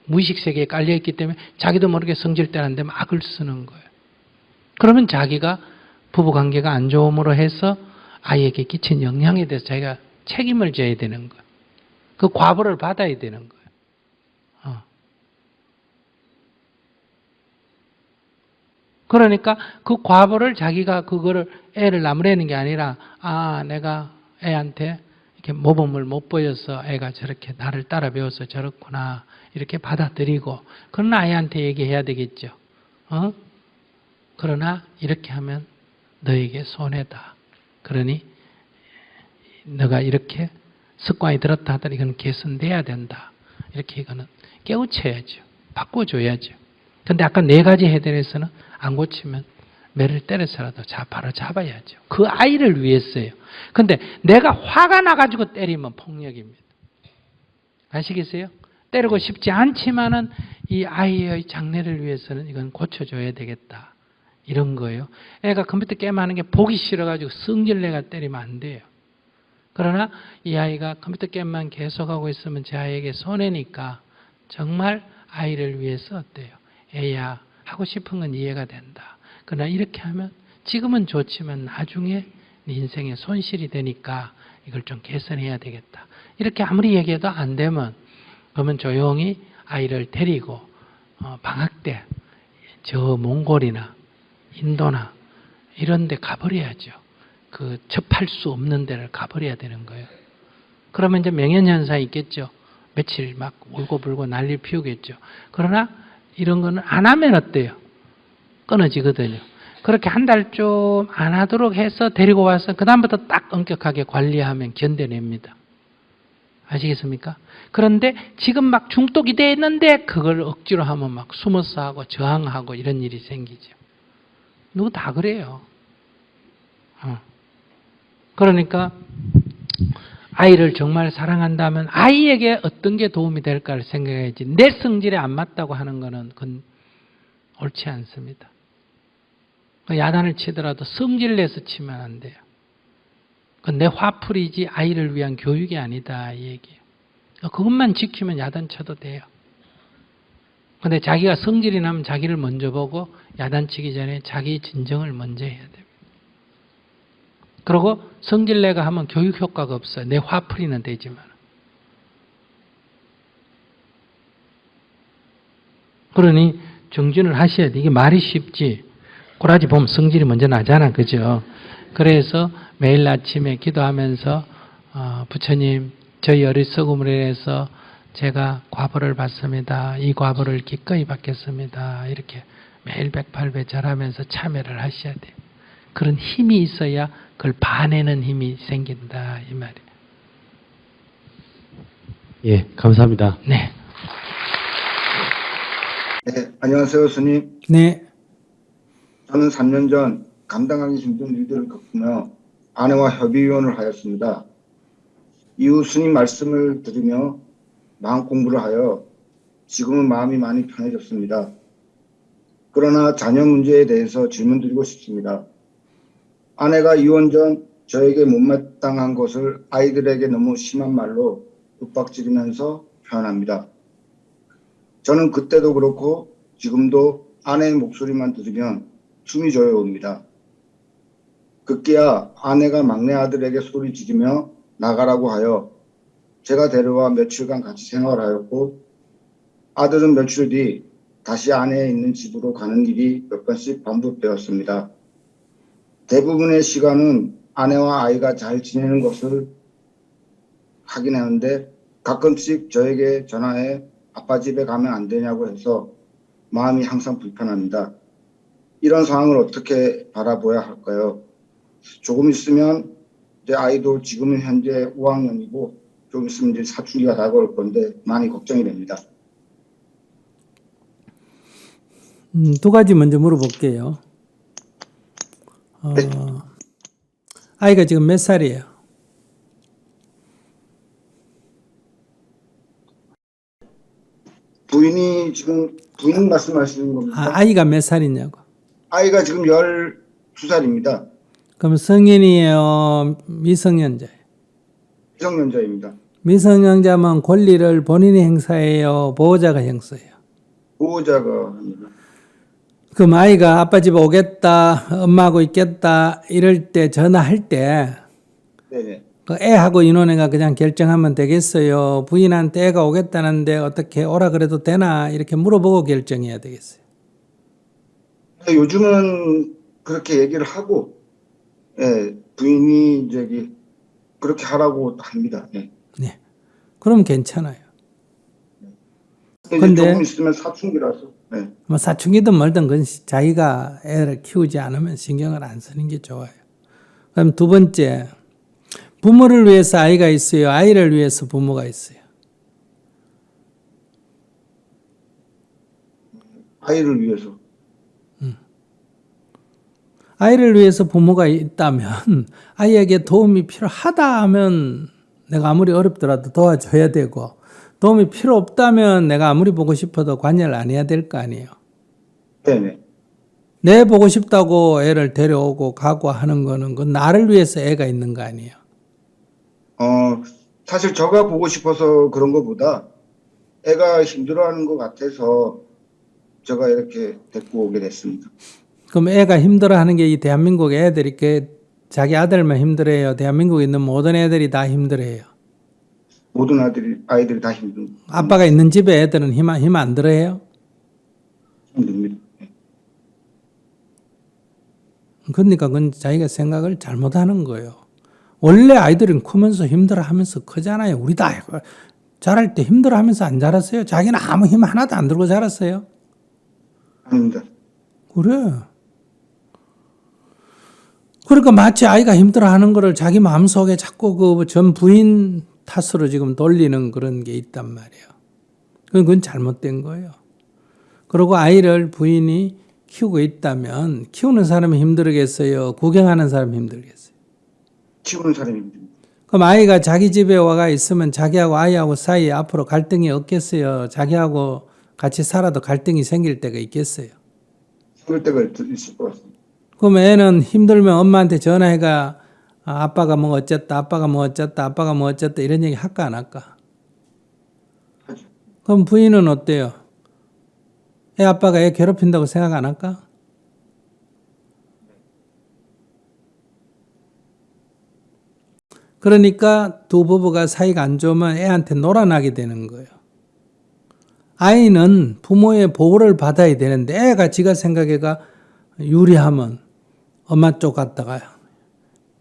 무의식 세계에 깔려 있기 때문에 자기도 모르게 성질대 안 되면 악을 쓰는 거예요. 그러면 자기가 부부관계가 안 좋음으로 해서 아이에게 끼친 영향에 대해서 자기가 책임을 져야 되는 거예요. 그 과보를 받아야 되는 거예요. 그러니까 그 과보를 자기가 그거를 애를 나무라는 게 아니라 내가 애한테 이렇게 모범을 못 보여서 애가 저렇게 나를 따라 배워서 저렇구나 이렇게 받아들이고 그러나 아이한테 얘기해야 되겠죠. 그러나 이렇게 하면 너에게 손해다. 그러니 너가 이렇게 습관이 들었다 하더니 이건 개선돼야 된다. 이렇게 이거는 깨우쳐야죠. 바꿔줘야죠. 근데 아까 4가지 해결에서는 안 고치면 매를 때려서라도 바로 잡아야죠. 그 아이를 위해서요. 근데 내가 화가 나가지고 때리면 폭력입니다. 아시겠어요? 때리고 싶지 않지만은 이 아이의 장래를 위해서는 이건 고쳐줘야 되겠다. 이런 거예요. 애가 컴퓨터 게임하는 게 보기 싫어가지고 성질내가 때리면 안 돼요. 그러나 이 아이가 컴퓨터 게임만 계속하고 있으면 제 아이에게 손해니까 정말 아이를 위해서 어때요? 애야 하고 싶은 건 이해가 된다. 그러나 이렇게 하면 지금은 좋지만 나중에 네 인생에 손실이 되니까 이걸 좀 개선해야 되겠다. 이렇게 아무리 얘기해도 안 되면 그러면 조용히 아이를 데리고 방학 때 저 몽골이나 인도나 이런 데 가버려야죠. 그 접할 수 없는 데를 가버려야 되는 거예요. 그러면 이제 명예현상이 있겠죠. 며칠 막 울고불고 난리 피우겠죠. 그러나 이런 거는 안 하면 어때요? 끊어지거든요. 그렇게 한 달 좀 안 하도록 해서 데리고 와서 그다음부터 딱 엄격하게 관리하면 견뎌냅니다. 아시겠습니까? 그런데 지금 막 중독이 돼 있는데 그걸 억지로 하면 막 숨어서 하고 저항하고 이런 일이 생기죠. 누구 다 그래요. 그러니까 아이를 정말 사랑한다면 아이에게 어떤 게 도움이 될까를 생각해야지 내 성질에 안 맞다고 하는 거는 그건 옳지 않습니다. 야단을 치더라도 성질 내서 치면 안 돼요. 그건 내 화풀이지 아이를 위한 교육이 아니다 이 얘기예요. 그것만 지키면 야단 쳐도 돼요. 근데 자기가 성질이 나면 자기를 먼저 보고 야단치기 전에 자기 진정을 먼저 해야 됩니다. 그리고 성질내가 하면 교육 효과가 없어요. 내 화풀이는 되지만. 그러니 정진을 하셔야 돼. 이게 말이 쉽지. 꼬라지 보면 성질이 먼저 나잖아. 그죠? 그래서 매일 아침에 기도하면서 부처님 저희 어리석음으로 인해서 제가 과보를 받습니다. 이 과보를 기꺼이 받겠습니다. 이렇게 매일 108배 절하면서 참여를 하셔야 돼요. 그런 힘이 있어야 그걸 봐내는 힘이 생긴다. 이 말이에요. 예, 감사합니다. 네. 네, 안녕하세요, 스님. 네. 저는 3년 전 감당하기 힘든 일들을 겪으며 아내와 협의혼을 하였습니다. 이후 스님 말씀을 들으며 마음 공부를 하여 지금은 마음이 많이 편해졌습니다. 그러나 자녀 문제에 대해서 질문드리고 싶습니다. 아내가 이혼 전 저에게 못마땅한 것을 아이들에게 너무 심한 말로 윽박지르면서 표현합니다. 저는 그때도 그렇고 지금도 아내의 목소리만 들으면 숨이 저려옵니다. 급기야 아내가 막내 아들에게 소리 지르며 나가라고 하여 제가 데려와 며칠간 같이 생활하였고 아들은 며칠 뒤 다시 아내의 있는 집으로 가는 일이 몇 번씩 반복되었습니다. 대부분의 시간은 아내와 아이가 잘 지내는 것을 확인하는데 가끔씩 저에게 전화해 아빠 집에 가면 안 되냐고 해서 마음이 항상 불편합니다. 이런 상황을 어떻게 바라봐야 할까요? 조금 있으면 제 아이도 지금은 현재 5학년이고 좀 있으면 이제 사춘기가 다가올 건데 많이 걱정이 됩니다. 두 가지 먼저 물어볼게요. 아이가 지금 몇 살이에요? 부인 말씀하시는 겁니까? 아이가 몇 살이냐고. 아이가 지금 12살입니다. 그럼 성인이에요? 미성년자예요? 미성년자입니다. 미성년자면 권리를 본인이 행사해요? 보호자가 행사해요? 보호자가 합니다. 그럼 아이가 아빠 집 오겠다, 엄마하고 있겠다 이럴 때 전화할 때 네네. 그 애하고 인혼애가 그냥 결정하면 되겠어요? 부인한테 애가 오겠다는데 어떻게 오라 그래도 되나? 이렇게 물어보고 결정해야 되겠어요? 요즘은 그렇게 얘기를 하고, 예, 부인이 그렇게 하라고 합니다. 예. 네. 그럼 괜찮아요. 근데 근데 조금 있으면 사춘기라서. 예. 뭐 사춘기든 뭐든 그건 자기가 애를 키우지 않으면 신경을 안 쓰는 게 좋아요. 그럼 두 번째, 부모를 위해서 아이가 있어요? 아이를 위해서 부모가 있어요? 아이를 위해서. 아이를 위해서 부모가 있다면 아이에게 도움이 필요하다 하면 내가 아무리 어렵더라도 도와줘야 되고 도움이 필요 없다면 내가 아무리 보고 싶어도 관여를 안 해야 될 거 아니에요. 네네. 내 보고 싶다고 애를 데려오고 가고 하는 거는 그 나를 위해서 애가 있는 거 아니에요. 사실 저가 보고 싶어서 그런 것보다 애가 힘들어하는 것 같아서 제가 이렇게 데리고 오게 됐습니다. 그럼 애가 힘들어하는 게 이 대한민국 애들이 자기 아들만 힘들어해요? 대한민국에 있는 모든 애들이 다 힘들어해요? 모든 아이들이 다 힘듭니다. 아빠가 있는 집에 애들은 힘 안 들어해요? 힘듭니다. 예. 그러니까 그건 자기가 생각을 잘못하는 거예요. 원래 아이들은 크면서 힘들어하면서 크잖아요. 우리 다 자랄 때 힘들어하면서 안 자랐어요? 자기는 아무 힘 하나도 안 들고 자랐어요? 아닙니다. 그래. 그러니까 마치 아이가 힘들어하는 거를 자기 마음속에 자꾸 그 전 부인 탓으로 지금 돌리는 그런 게 있단 말이에요. 그건 잘못된 거예요. 그리고 아이를 부인이 키우고 있다면 키우는 사람이 힘들겠어요? 구경하는 사람이 힘들겠어요? 키우는 사람이 힘듭니다. 그럼 아이가 자기 집에 와가 있으면 자기하고 아이하고 사이에 앞으로 갈등이 없겠어요? 자기하고 같이 살아도 갈등이 생길 때가 있겠어요? 생길 때가 있을 것 같습니다. 그럼 애는 힘들면 엄마한테 전화해가 아빠가 뭐 어쨌다, 아빠가 뭐 어쨌다, 아빠가 뭐 어쨌다 이런 얘기 할까 안 할까? 하죠. 그럼 부인은 어때요? 애 아빠가 애 괴롭힌다고 생각 안 할까? 그러니까 두 부부가 사이가 안 좋으면 애한테 놀아나게 되는 거예요. 아이는 부모의 보호를 받아야 되는데 애가 지가 생각해가 유리하면 엄마 쪽 갔다가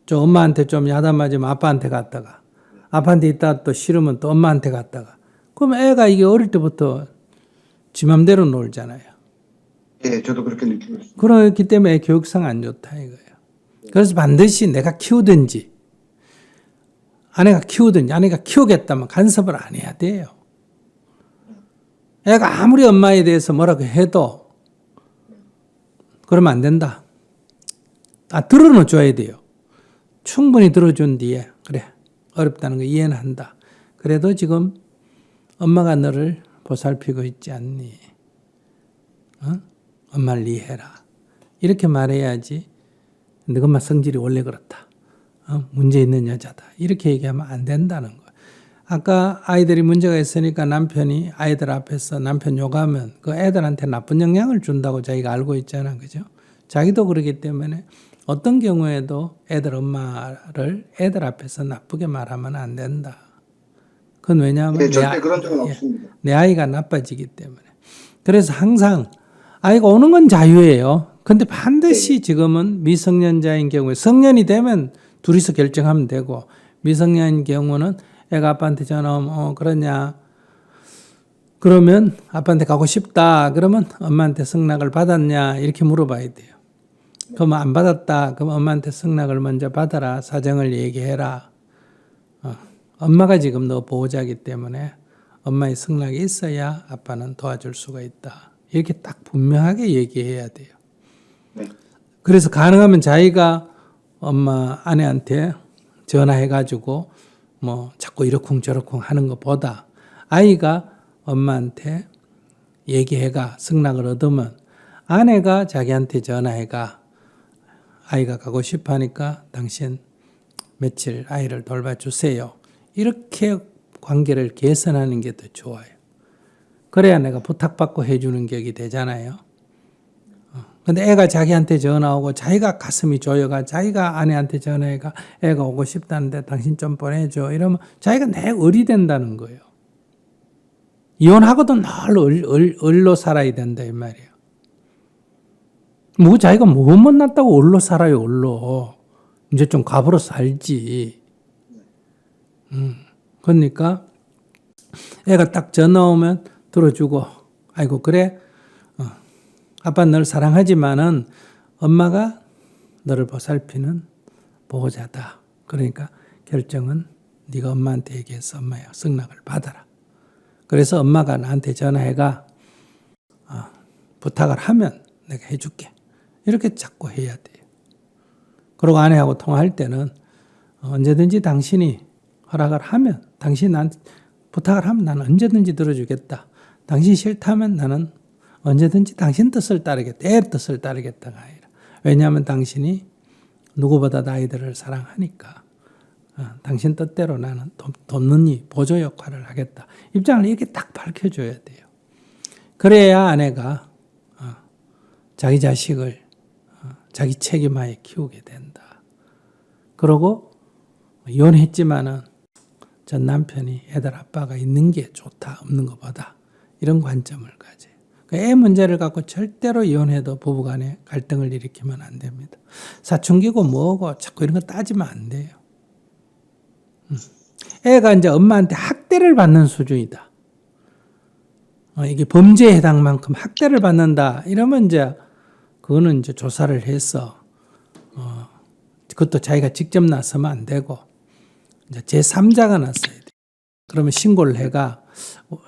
좀 엄마한테 좀 야단 맞으면 아빠한테 갔다가 아빠한테 있다가 또 싫으면 또 엄마한테 갔다가 그럼 애가 이게 어릴 때부터 지 맘대로 놀잖아요. 예, 저도 그렇게 느끼고 있습니다. 그렇기 때문에 애 교육상 안 좋다 이거예요. 그래서 반드시 내가 키우든지 아내가 키우든지 아내가 키우겠다면 간섭을 안 해야 돼요. 애가 아무리 엄마에 대해서 뭐라고 해도 그러면 안 된다. 들어는 줘야 돼요. 충분히 들어준 뒤에 그래 어렵다는 거 이해는 한다. 그래도 지금 엄마가 너를 보살피고 있지 않니? 엄마를 이해해라. 이렇게 말해야지. 너 엄마 성질이 원래 그렇다. 문제 있는 여자다. 이렇게 얘기하면 안 된다는 거예요. 아까 아이들이 문제가 있으니까 남편이 아이들 앞에서 남편 욕하면 그 애들한테 나쁜 영향을 준다고 자기가 알고 있잖아. 그죠? 자기도 그러기 때문에 어떤 경우에도 애들 엄마를 애들 앞에서 나쁘게 말하면 안 된다. 그건 왜냐하면 네, 절대 그런 적은 예, 없습니다. 내 아이가 나빠지기 때문에. 그래서 항상 아이가 오는 건 자유예요. 근데 반드시 지금은 미성년자인 경우에 성년이 되면 둘이서 결정하면 되고 미성년인 경우는 애가 아빠한테 전화 오면 그러냐. 그러면 아빠한테 가고 싶다. 그러면 엄마한테 승낙을 받았냐. 이렇게 물어봐야 돼요. 그럼 안 받았다. 그럼 엄마한테 승낙을 먼저 받아라. 사정을 얘기해라. 엄마가 지금 너 보호자이기 때문에 엄마의 승낙이 있어야 아빠는 도와줄 수가 있다. 이렇게 딱 분명하게 얘기해야 돼요. 네. 그래서 가능하면 자기가 엄마 아내한테 전화해가지고 뭐 자꾸 이러쿵저러쿵 하는 것보다 아이가 엄마한테 얘기해가 승낙을 얻으면 아내가 자기한테 전화해가 아이가 가고 싶어 하니까 당신 며칠 아이를 돌봐주세요. 이렇게 관계를 개선하는 게 더 좋아요. 그래야 내가 부탁받고 해주는 격이 되잖아요. 근데 애가 자기한테 전화 오고 자기가 가슴이 조여가 자기가 아내한테 전화해가 애가 오고 싶다는데 당신 좀 보내줘. 이러면 자기가 내 을이 된다는 거예요. 이혼하고도 늘 을로 살아야 된다 이 말이에요. 뭐 자기가 뭐 못났다고 을로 살아요. 을로. 이제 좀 갑으로 살지. 그러니까 애가 딱 전화 오면 들어주고 아이고 그래 아빠 널 사랑하지만은 엄마가 너를 보살피는 보호자다. 그러니까 결정은 네가 엄마한테 얘기해서 엄마야 승낙을 받아라. 그래서 엄마가 나한테 전화해가 부탁을 하면 내가 해줄게. 이렇게 자꾸 해야 돼요. 그리고 아내하고 통화할 때는 언제든지 당신이 허락을 하면 당신이 나한테 부탁을 하면 나는 언제든지 들어주겠다. 당신 싫다면 나는 언제든지 당신 뜻을 따르겠다. 애 뜻을 따르겠다가 아니라. 왜냐하면 당신이 누구보다 아이들을 사랑하니까 당신 뜻대로 나는 돕는 이 보조 역할을 하겠다. 입장을 이렇게 딱 밝혀줘야 돼요. 그래야 아내가 자기 자식을 자기 책임하에 키우게 된다. 그러고 이혼했지만은 전 남편이 애들 아빠가 있는 게 좋다. 없는 것보다 이런 관점을 가져요. 애 문제를 갖고 절대로 이혼해도 부부간에 갈등을 일으키면 안 됩니다. 사춘기고 뭐고 자꾸 이런 거 따지면 안 돼요. 애가 이제 엄마한테 학대를 받는 수준이다. 이게 범죄에 해당 만큼 학대를 받는다. 이러면 이제 그거는 이제 조사를 해서 그것도 자기가 직접 나서면 안 되고 이제 제3자가 나서야 돼. 그러면 신고를 해가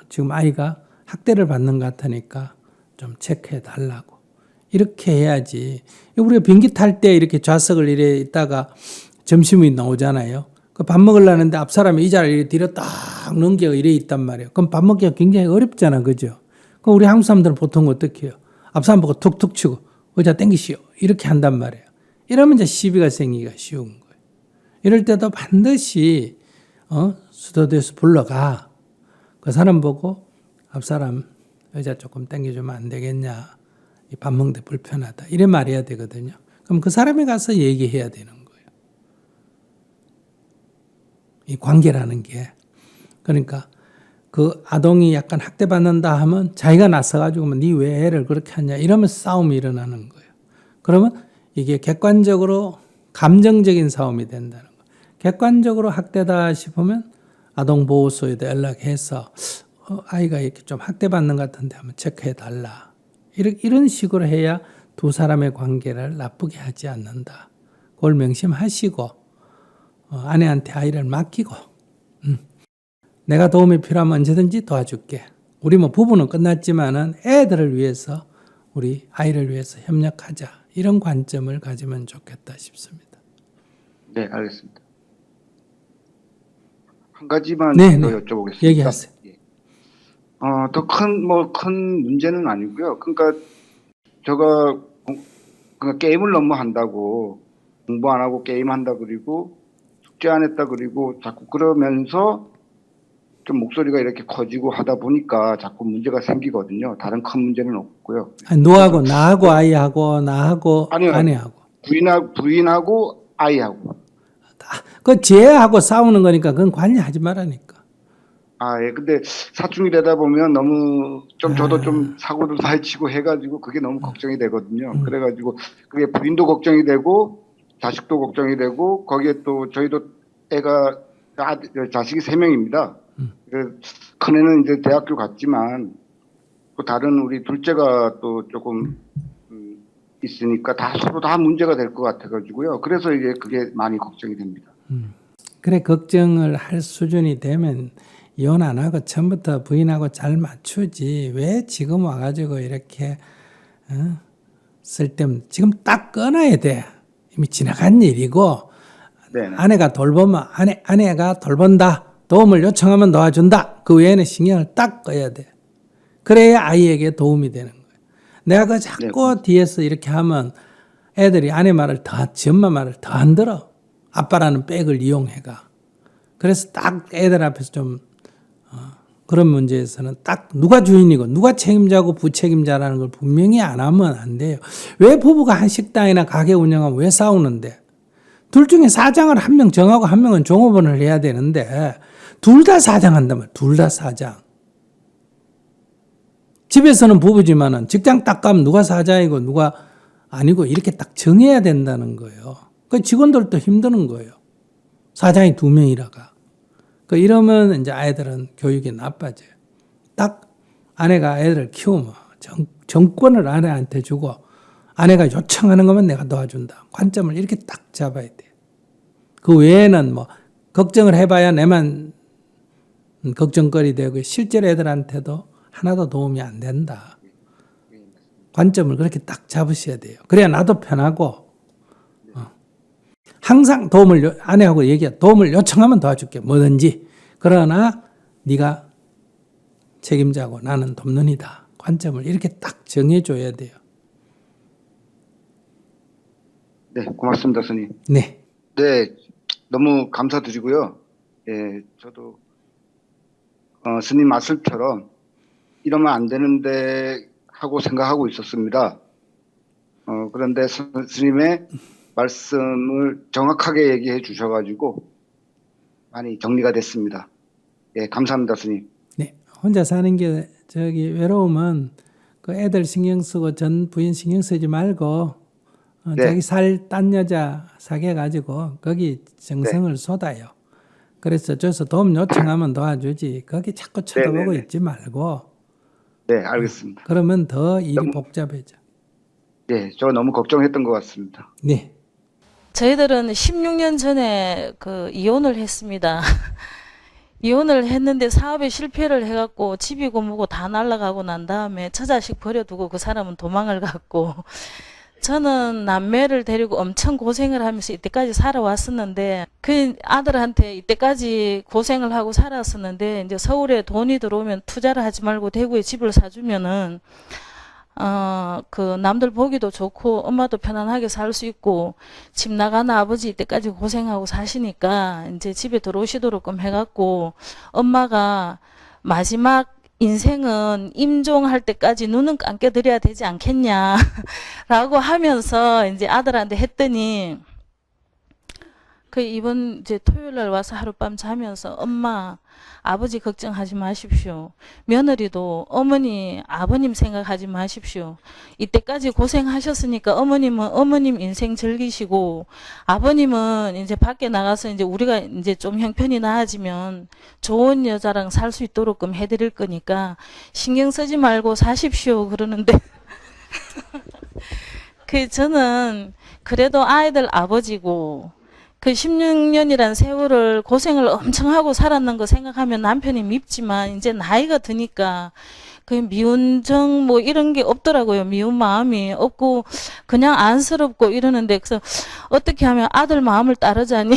지금 아이가 학대를 받는 것 같으니까 좀 체크해 달라고. 이렇게 해야지. 우리가 비행기 탈 때 이렇게 좌석을 이래 있다가 점심이 나오잖아요. 그 밥 먹으려는데 앞 사람이 의자를 뒤로 딱 넘겨 이래 있단 말이에요. 그럼 밥 먹기가 굉장히 어렵잖아. 그죠? 그럼 우리 한국 사람들은 보통 어떻게 해요? 앞 사람 보고 툭툭 치고 의자 땡기시오. 이렇게 한단 말이에요. 이러면 이제 시비가 생기기가 쉬운 거예요. 이럴 때도 반드시 수도대에서 불러가. 그 사람 보고 앞 사람 의자 조금 당겨주면 안 되겠냐. 이 밥 먹는데 불편하다. 이래 말해야 되거든요. 그럼 그 사람이 가서 얘기해야 되는 거예요. 이 관계라는 게. 그러니까 그 아동이 약간 학대받는다 하면 자기가 나서가지고 니 왜 애를 그렇게 하냐 이러면 싸움이 일어나는 거예요. 그러면 이게 객관적으로 감정적인 싸움이 된다는 거예요. 객관적으로 학대다 싶으면 아동보호소에도 연락해서 아이가 이렇게 좀 학대받는 것 같은데 한번 체크해달라. 이런 식으로 해야 두 사람의 관계를 나쁘게 하지 않는다. 그걸 명심하시고 아내한테 아이를 맡기고 내가 도움이 필요하면 언제든지 도와줄게. 우리 뭐 부부는 끝났지만은 애들을 위해서 우리 아이를 위해서 협력하자. 이런 관점을 가지면 좋겠다 싶습니다. 네, 알겠습니다. 한 가지만 네, 더 네. 여쭤보겠습니다. 얘기하세요. 더 큰 문제는 아니고요. 그러니까 제가 그러니까 게임을 너무 한다고 공부 안 하고 게임 한다 그리고 숙제 안 했다 그리고 자꾸 그러면서 좀 목소리가 이렇게 커지고 하다 보니까 자꾸 문제가 생기거든요. 다른 큰 문제는 없고요. 아니, 너하고 나하고 아이하고 나하고 아니요. 아내하고 부인하고 아이하고. 그 쟤하고 싸우는 거니까 그건 관여하지 말라니까. 예. 근데 사춘기 되다 보면 너무 좀 저도 좀 사고도 많이 치고 해가지고 그게 너무 걱정이 되거든요. 그래가지고 그게 부인도 걱정이 되고 자식도 걱정이 되고 거기에 또 저희도 애가 자식이 3명입니다. 큰애는 이제 대학교 갔지만 또 다른 우리 둘째가 또 조금 있으니까 서로 다 문제가 될 것 같아가지고요. 그래서 이게 그게 많이 걱정이 됩니다. 그래 걱정을 할 수준이 되면 이혼 안 하고 처음부터 부인하고 잘 맞추지 왜 지금 와가지고 이렇게 쓸데없는 지금 딱 끊어야 돼. 이미 지나간 일이고 네네. 아내가 돌보면 아내가 돌본다. 도움을 요청하면 도와준다. 그 외에는 신경을 딱 꺼야 돼. 그래야 아이에게 도움이 되는 거예요. 내가 그 자꾸 뒤에서 이렇게 하면 애들이 아내 말을 지 엄마 말을 더 안 들어. 아빠라는 백을 이용해가. 그래서 딱 애들 앞에서 좀 그런 문제에서는 딱 누가 주인이고 누가 책임자고 부책임자라는 걸 분명히 안 하면 안 돼요. 왜 부부가 한 식당이나 가게 운영하면 왜 싸우는데? 둘 중에 사장을 한 명 정하고 한 명은 종업원을 해야 되는데 둘 다 사장한다면 둘 다 사장. 집에서는 부부지만은 직장 딱 가면 누가 사장이고 누가 아니고 이렇게 딱 정해야 된다는 거예요. 그 직원들도 힘드는 거예요. 사장이 2명이라가. 그 이러면 이제 아이들은 교육이 나빠져요. 딱 아내가 애들을 키우면 정권을 아내한테 주고 아내가 요청하는 거면 내가 도와준다. 관점을 이렇게 딱 잡아야 돼요. 그 외에는 뭐 걱정을 해봐야 내만 걱정거리 되고 실제로 애들한테도 하나도 도움이 안 된다. 관점을 그렇게 딱 잡으셔야 돼요. 그래야 나도 편하고 항상 아내하고 도움을 요청하면 도와줄게. 뭐든지. 그러나 네가 책임자고 나는 돕는이다. 관점을 이렇게 딱 정해줘야 돼요. 네, 고맙습니다, 스님. 네. 네, 너무 감사드리고요. 예, 저도 스님 말씀처럼 이러면 안 되는데 하고 생각하고 있었습니다. 그런데 스님의 말씀을 정확하게 얘기해 주셔가지고 많이 정리가 됐습니다. 예, 감사합니다, 스님. 네, 혼자 사는 게 외로우면 그 애들 신경 쓰고 전 부인 신경 쓰지 말고 네. 자기 살 딴 여자 사귀어가지고 거기 정성을 쏟아요. 그래서 저서 도움 요청하면 도와주지 거기 자꾸 쳐다보고 네네네. 있지 말고. 네, 알겠습니다. 그러면 더 일이 복잡해져. 네, 저 너무 걱정했던 것 같습니다. 네. 저희들은 16년 전에 이혼을 했습니다. 이혼을 했는데 사업에 실패를 해갖고 집이고 뭐고 다 날아가고 난 다음에 처자식 버려두고 그 사람은 도망을 갔고 저는 남매를 데리고 엄청 고생을 하면서 이때까지 살아왔었는데 그 아들한테 이때까지 고생을 하고 살았었는데 이제 서울에 돈이 들어오면 투자를 하지 말고 대구에 집을 사주면은 그 남들 보기도 좋고 엄마도 편안하게 살 수 있고 집 나가는 아버지 이때까지 고생하고 사시니까 이제 집에 들어오시도록끔 해갖고 엄마가 마지막 인생은 임종할 때까지 눈은 감겨드려야 되지 않겠냐 라고 하면서 이제 아들한테 했더니 그 이번 이제 토요일 날 와서 하룻밤 자면서 엄마 아버지 걱정하지 마십시오. 며느리도 어머니 아버님 생각하지 마십시오. 이때까지 고생하셨으니까 어머님은 어머님 인생 즐기시고 아버님은 이제 밖에 나가서 이제 우리가 이제 좀 형편이 나아지면 좋은 여자랑 살 수 있도록끔 해드릴 거니까 신경 쓰지 말고 사십시오 그러는데 그 저는 그래도 아이들 아버지고 그 16년이란 세월을 고생을 엄청 하고 살았는 거 생각하면 남편이 밉지만 이제 나이가 드니까 그 미운 정 뭐 이런 게 없더라고요. 미운 마음이 없고 그냥 안쓰럽고 이러는데 그래서 어떻게 하면 아들 마음을 따르자니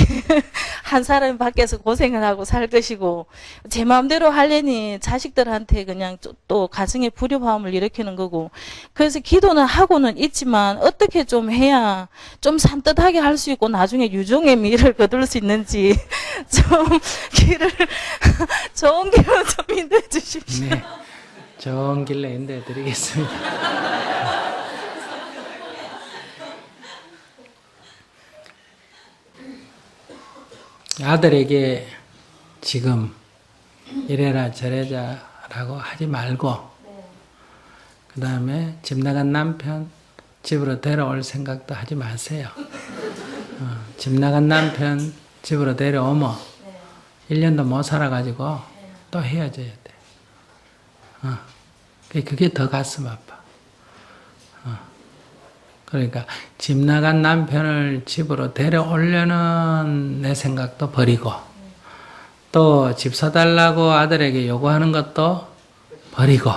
한 사람이 밖에서 고생을 하고 살 것이고 제 마음대로 하려니 자식들한테 그냥 또 가정의 불협화음을 일으키는 거고 그래서 기도는 하고는 있지만 어떻게 좀 해야 좀 산뜻하게 할 수 있고 나중에 유종의 미를 거둘 수 있는지 좀 길을 좋은 길로 좀 인도해 주십시오. 네. 좋은 길로 인도해 드리겠습니다. 아들에게 지금 이래라 저래라라고 하지 말고 그 다음에 집 나간 남편 집으로 데려올 생각도 하지 마세요. 집 나간 남편 집으로 데려오면 1년도 못 살아가지고 또 헤어져야 돼. 그게 더 가슴 아파. 그러니까 집 나간 남편을 집으로 데려오려는 내 생각도 버리고 또 집 사달라고 아들에게 요구하는 것도 버리고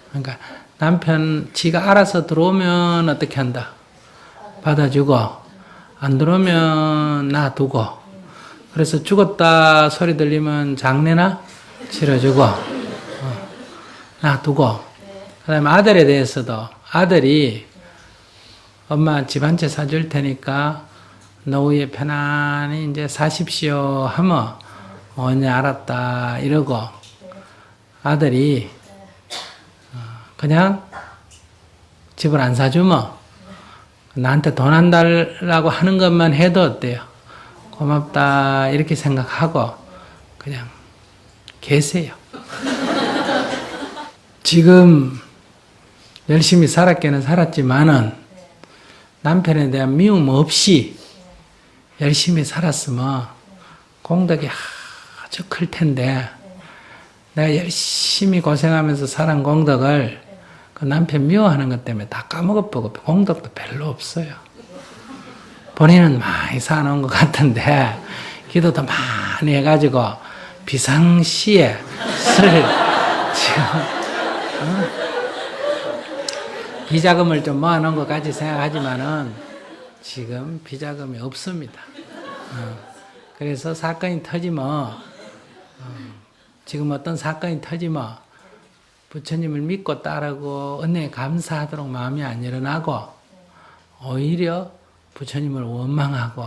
그러니까 남편 지가 알아서 들어오면 어떻게 한다? 받아주고 안 들어오면 놔두고 그래서 죽었다 소리 들리면 장례나 치러주고 놔두고 그 다음에 아들에 대해서도 아들이 엄마 집 한 채 사줄 테니까 노후에 편안히 이제 사십시오 하면 언니 알았다 이러고 아들이 그냥 집을 안 사주면 나한테 돈 안 달라고 하는 것만 해도 어때요? 고맙다 이렇게 생각하고 그냥 계세요. 지금 열심히 살았기는 살았지만은 남편에 대한 미움 없이 열심히 살았으면 공덕이 아주 클 텐데 내가 열심히 고생하면서 살은 공덕을 그 남편 미워하는 것 때문에 다 까먹어보고 공덕도 별로 없어요. 본인은 많이 사놓은 것 같은데 기도도 많이 해가지고 비상시에 술 지금 비자금을 좀 모아놓은 것 같이 생각하지만은 지금 비자금이 없습니다. 그래서 사건이 터지면 지금 어떤 사건이 터지면 부처님을 믿고 따르고 은혜에 감사하도록 마음이 안 일어나고 오히려 부처님을 원망하고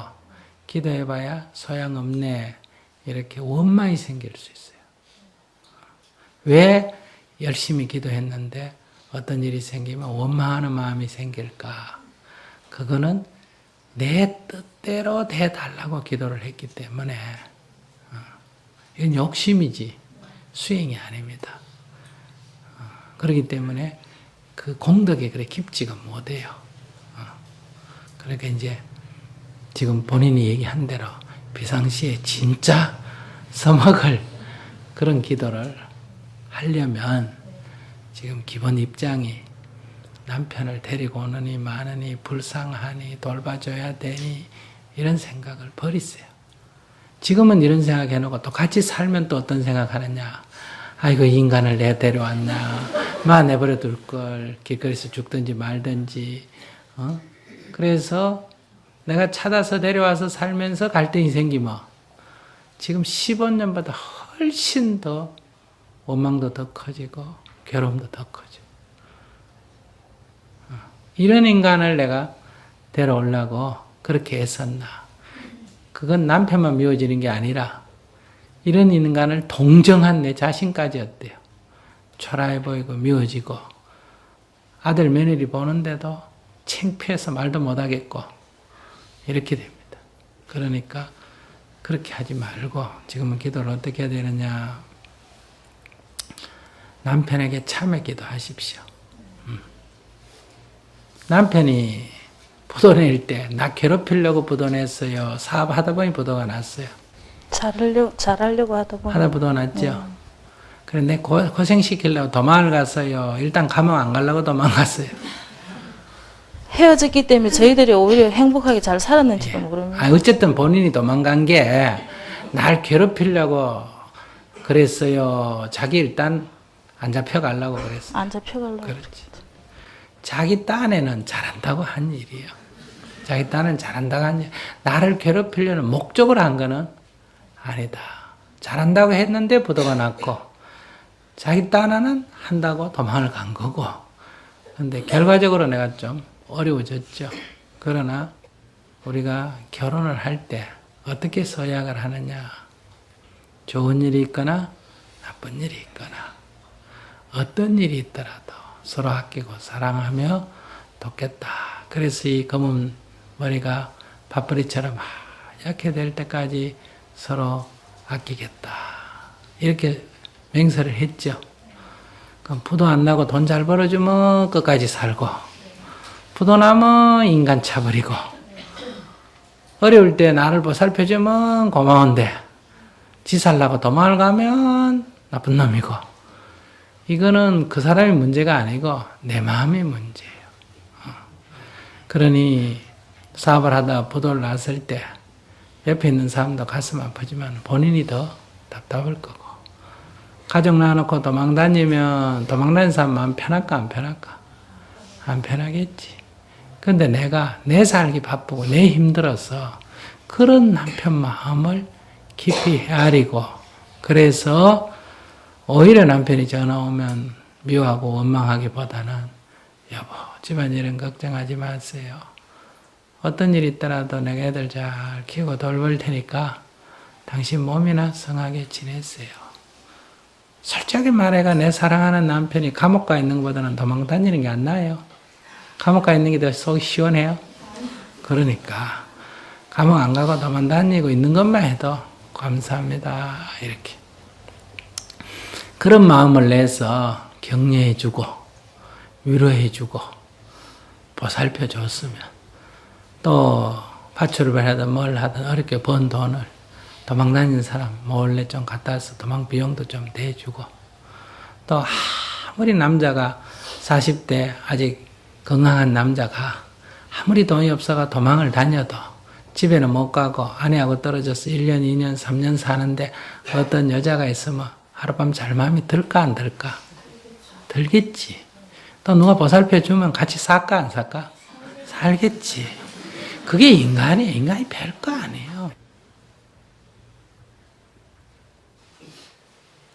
기도해봐야 소양없네 이렇게 원망이 생길 수 있어요. 왜 열심히 기도했는데 어떤 일이 생기면 원망하는 마음이 생길까? 그거는 내 뜻대로 돼달라고 기도를 했기 때문에 이건 욕심이지 수행이 아닙니다. 그렇기 때문에 그 공덕이 그래 깊지가 못해요. 그러니까 이제 지금 본인이 얘기한 대로 비상시에 진짜 써먹을 그런 기도를 하려면 지금 기본 입장이 남편을 데리고 오느니 마느니 불쌍하니 돌봐줘야 되니 이런 생각을 버리세요. 지금은 이런 생각 해놓고 또 같이 살면 또 어떤 생각하느냐. 아이고 인간을 내가 데려왔나. 마 내버려 둘걸. 길거리에서 죽든지 말든지. 그래서 내가 찾아서 데려와서 살면서 갈등이 생기면 지금 15년보다 훨씬 더 원망도 더 커지고 괴로움도 더 커지고 이런 인간을 내가 데려오려고 그렇게 애썼나. 그건 남편만 미워지는 게 아니라 이런 인간을 동정한 내 자신까지 어때요? 초라해 보이고 미워지고 아들 며느리 보는데도 창피해서 말도 못하겠고 이렇게 됩니다. 그러니까 그렇게 하지 말고 지금은 기도를 어떻게 해야 되느냐. 남편에게 참회 기도하십시오. 남편이 부도 낼 때 나 괴롭히려고 부도 냈어요. 사업하다 보니 부도가 났어요. 잘하려고 하다 부도가 났죠. 그래 내 고생시키려고 도망을 갔어요. 일단 감옥 안 가려고 도망갔어요. 헤어졌기 때문에 저희들이 오히려 행복하게 잘 살았는지도 모릅니다. 어쨌든 본인이 도망간 게 날 괴롭히려고 그랬어요. 자기 일단 안 잡혀가려고 그랬어요. 안 잡혀가려고. 그렇지. 자기 딴에는 잘한다고 한 일이에요. 자기 딴은 잘한다고 한 일. 나를 괴롭히려는 목적으로 한 거는 아니다. 잘한다고 했는데 부도가 났고 자기 딴에는 한다고 도망을 간 거고. 근데 결과적으로 내가 좀 어려워졌죠. 그러나 우리가 결혼을 할 때 어떻게 서약을 하느냐. 좋은 일이 있거나 나쁜 일이 있거나 어떤 일이 있더라도 서로 아끼고 사랑하며 돕겠다. 그래서 이 검은 머리가 밥벌이처럼 하얗게 될 때까지 서로 아끼겠다. 이렇게 맹세를 했죠. 그럼 부도 안 나고 돈 잘 벌어주면 끝까지 살고 부도 나면 인간 차버리고 어려울 때 나를 보살펴주면 고마운데 지 살라고 도망을 가면 나쁜 놈이고 이거는 그 사람의 문제가 아니고 내 마음의 문제예요. 그러니 사업을 하다 부도를 났을 때 옆에 있는 사람도 가슴 아프지만 본인이 더 답답할 거고 가족 낳아놓고 도망다니면 도망다니는 사람 마음 편할까 안 편할까? 안 편하겠지. 근데 내가 내 살기 바쁘고 내 힘들어서 그런 남편 마음을 깊이 헤아리고 그래서 오히려 남편이 전화 오면 미워하고 원망하기보다는 여보 집안일은 걱정하지 마세요. 어떤 일 있더라도 내가 애들 잘 키우고 돌볼 테니까 당신 몸이나 성하게 지내세요. 솔직히 말해가 내 사랑하는 남편이 감옥 가 있는 것보다는 도망 다니는 게 안 나아요. 감옥 가 있는 게 더 속이 시원해요. 그러니까 감옥 안 가고 도망 다니고 있는 것만 해도 감사합니다. 이렇게 그런 마음을 내서 격려해주고 위로해주고 보살펴줬으면 또 파출을 하든 뭘 하든 어렵게 번 돈을 도망다니는 사람 몰래 좀 갖다 와서 도망 비용도 좀 대주고 또 아무리 남자가 40대 아직 건강한 남자가 아무리 돈이 없어가 도망을 다녀도 집에는 못 가고 아내하고 떨어져서 1년, 2년, 3년 사는데 어떤 여자가 있으면 하룻밤 잘 마음이 들까 안 들까? 들겠지. 또 누가 보살펴주면 같이 살까 안 살까? 살겠지. 그게 인간이에요. 인간이 별거 아니에요.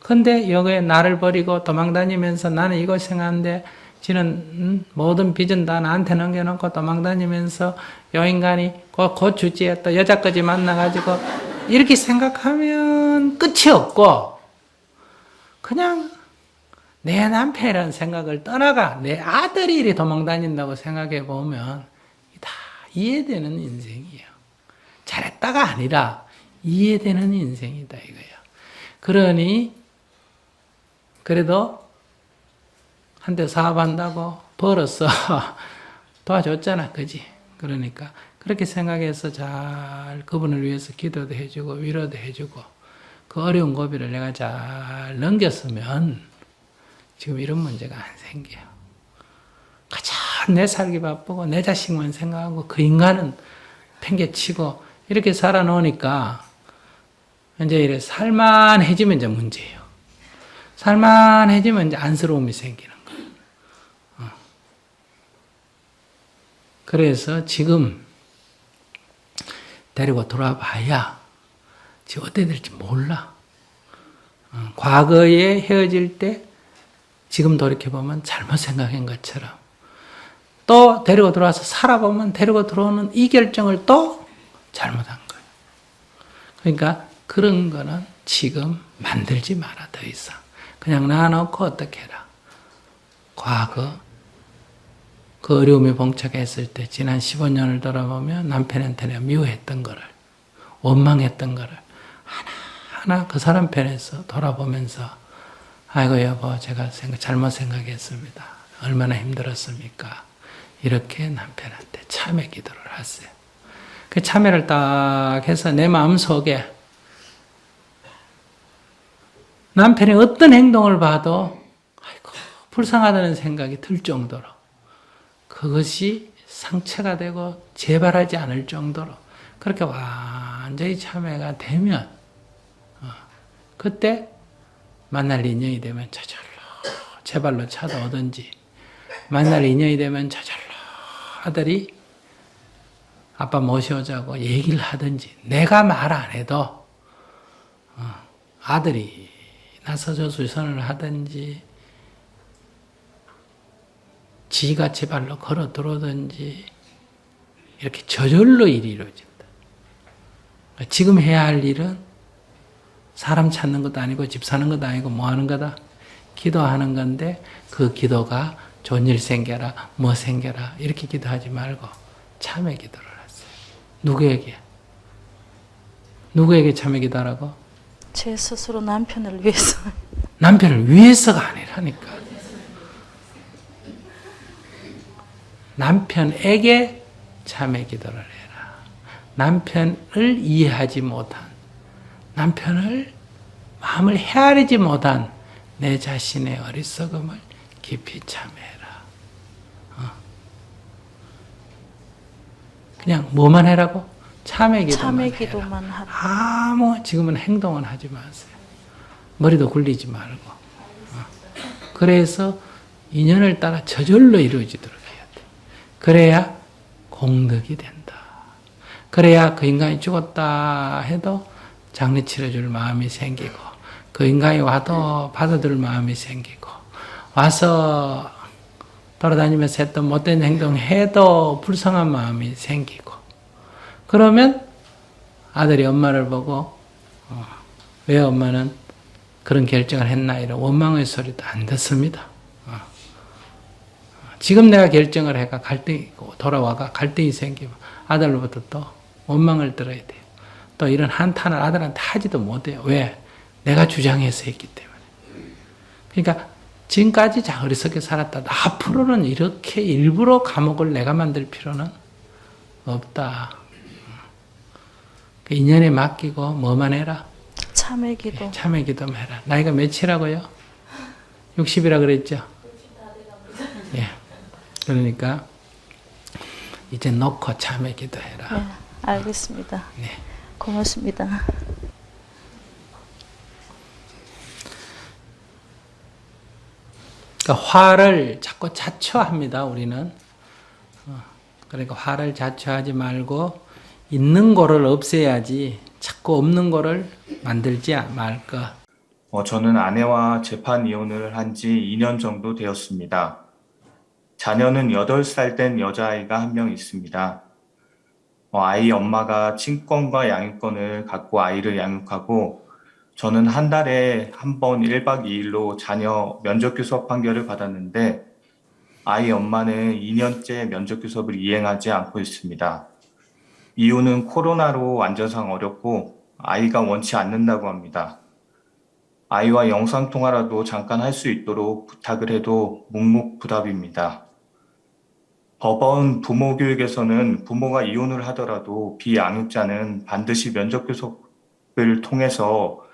근데 여기에 나를 버리고 도망다니면서 나는 이거 생각하는데 지는 모든 빚은 다 나한테 넘겨놓고 도망다니면서 요 인간이 그 주지에 또 여자까지 만나가지고 이렇게 생각하면 끝이 없고 그냥 내 남편이라는 생각을 떠나가 내 아들이 이리 도망다닌다고 생각해 보면 다 이해되는 인생이에요. 잘했다가 아니라 이해되는 인생이다 이거예요. 그러니 그래도 한때 사업한다고 벌었어. 도와줬잖아. 그지? 그러니까 그렇게 생각해서 잘 그분을 위해서 기도도 해주고 위로도 해주고 그 어려운 고비를 내가 잘 넘겼으면 지금 이런 문제가 안 생겨요. 가장 내 살기 바쁘고 내 자식만 생각하고 그 인간은 팽개치고 이렇게 살아놓으니까 이제 이래 살만해지면 이제 문제예요. 살만해지면 이제 안쓰러움이 생기는 거예요. 그래서 지금 데리고 돌아와 봐야 지금 어떻게 될지 몰라. 과거에 헤어질 때 지금 돌이켜보면 잘못 생각한 것처럼 또 데리고 들어와서 살아보면 데리고 들어오는 이 결정을 또 잘못한 거예요. 그러니까 그런 거는 지금 만들지 마라 더 이상. 그냥 놔놓고 어떻게 해라. 과거 그 어려움에 봉착했을 때 지난 15년을 돌아보면 남편한테 내가 미워했던 거를, 원망했던 거를 하나하나 그 사람 편에서 돌아보면서 아이고 여보 제가 잘못 생각했습니다. 얼마나 힘들었습니까? 이렇게 남편한테 참회 기도를 했어요. 그 참회를 딱 해서 내 마음속에 남편이 어떤 행동을 봐도 아이고 불쌍하다는 생각이 들 정도로 그것이 상처가 되고 재발하지 않을 정도로 그렇게 완전히 참회가 되면 그때 만날 인연이 되면 저절로 제 발로 차도 오든지 만날 인연이 되면 저절로 아들이 아빠 모셔오자고 얘기를 하든지 내가 말 안 해도 아들이 나서서 수선을 하든지 지가 제 발로 걸어 들어오든지 이렇게 저절로 일이 이루어진다. 지금 해야 할 일은 사람 찾는 것도 아니고 집 사는 것도 아니고 뭐 하는 거다? 기도하는 건데 그 기도가 좋은 일 생겨라, 뭐 생겨라 이렇게 기도하지 말고 참회 기도를 했어요. 누구에게? 누구에게 참회 기도하라고? 제 스스로 남편을 위해서. 남편을 위해서가 아니라니까. 남편에게 참회 기도를 해라. 남편을 이해하지 못한, 남편을 마음을 헤아리지 못한 내 자신의 어리석음을 깊이 참회해라. 그냥 뭐만 해라고? 참회 기도만 참회 해라. 기도만 하라. 아무 지금은 행동은 하지 마세요. 머리도 굴리지 말고. 그래서 인연을 따라 저절로 이루어지도록 해야 돼. 그래야 공덕이 된다. 그래야 그 인간이 죽었다 해도 장례 치러줄 마음이 생기고 그 인간이 와도 받아들일 마음이 생기고 와서 돌아다니면서 했던 못된 행동 해도 불쌍한 마음이 생기고 그러면 아들이 엄마를 보고 왜 엄마는 그런 결정을 했나 이런 원망의 소리도 안 듣습니다. 지금 내가 결정을 해가 갈등이 돌아와가 갈등이 생기면 아들로부터 또 원망을 들어야 돼요. 또 이런 한탄을 아들한테 하지도 못해요. 왜? 내가 주장해서 했기 때문에. 그러니까 지금까지 어리석게 살았다. 앞으로는 이렇게 일부러 감옥을 내가 만들 필요는 없다. 그 인연에 맡기고 뭐만 해라? 참회 기도. 참회 기도만 해라. 나이가 몇이라고요? 60이라 그랬죠? 예. 그러니까 이제 놓고 참회 기도해라. 네, 알겠습니다. 네. 고맙습니다. 그러니까 화를 자꾸 자초합니다. 우리는. 그러니까 화를 자초하지 말고 있는 거를 없애야지 자꾸 없는 거를 만들지 말까. 저는 아내와 재판 이혼을 한 지 2년 정도 되었습니다. 자녀는 8살 된 여자아이가 한 명 있습니다. 아이 엄마가 친권과 양육권을 갖고 아이를 양육하고 저는 한 달에 한 번 1박 2일로 자녀 면접교 수업 판결을 받았는데 아이 엄마는 2년째 면접교 수업을 이행하지 않고 있습니다. 이유는 코로나로 안전상 어렵고 아이가 원치 않는다고 합니다. 아이와 영상통화라도 잠깐 할 수 있도록 부탁을 해도 묵묵부답입니다. 법원 부모교육에서는 부모가 이혼을 하더라도 비양육자는 반드시 면접교 수업을 통해서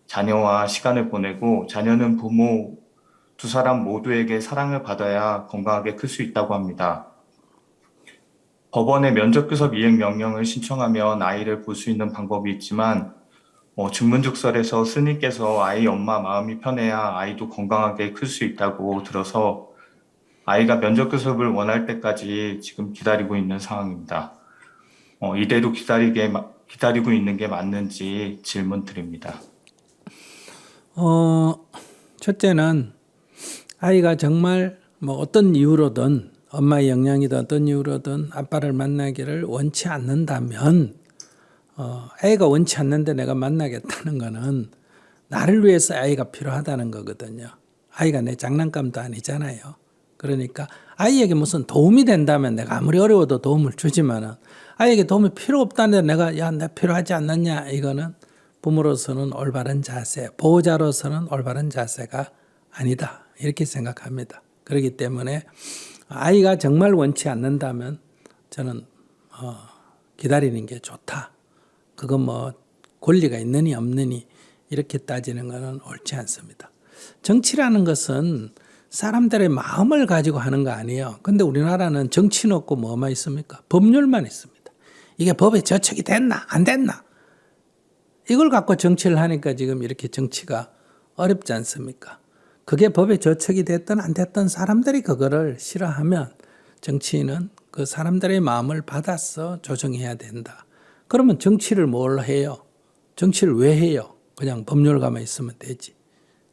자녀와 시간을 보내고 자녀는 부모 두 사람 모두에게 사랑을 받아야 건강하게 클 수 있다고 합니다. 법원에 면접교 수업 이행 명령을 신청하면 아이를 볼 수 있는 방법이 있지만 증문즉설에서 스님께서 아이 엄마 마음이 편해야 아이도 건강하게 클 수 있다고 들어서 아이가 면접교 수업을 원할 때까지 지금 기다리고 있는 상황입니다. 이대로 기다리고 있는 게 맞는지 질문 드립니다. 첫째는 아이가 정말 뭐 어떤 이유로든 엄마의 영향이든 어떤 이유로든 아빠를 만나기를 원치 않는다면 아이가 원치 않는데 내가 만나겠다는 거는 나를 위해서 아이가 필요하다는 거거든요. 아이가 내 장난감도 아니잖아요. 그러니까 아이에게 무슨 도움이 된다면 내가 아무리 어려워도 도움을 주지만은 아이에게 도움이 필요 없다는데 내가 야, 나 필요하지 않느냐, 이거는 부모로서는 올바른 자세, 보호자로서는 올바른 자세가 아니다, 이렇게 생각합니다. 그렇기 때문에 아이가 정말 원치 않는다면 저는 기다리는 게 좋다. 그건 뭐 권리가 있느니 없느니 이렇게 따지는 것은 옳지 않습니다. 정치라는 것은 사람들의 마음을 가지고 하는 거 아니에요. 근데 우리나라는 정치는 없고 뭐만 있습니까? 법률만 있습니다. 이게 법에 저촉이 됐나 안 됐나, 이걸 갖고 정치를 하니까 지금 이렇게 정치가 어렵지 않습니까? 그게 법에 저촉이 됐든 안 됐든 사람들이 그거를 싫어하면 정치인은 그 사람들의 마음을 받아서 조정해야 된다. 그러면 정치를 뭘 해요? 정치를 왜 해요? 그냥 법률가만 있으면 되지.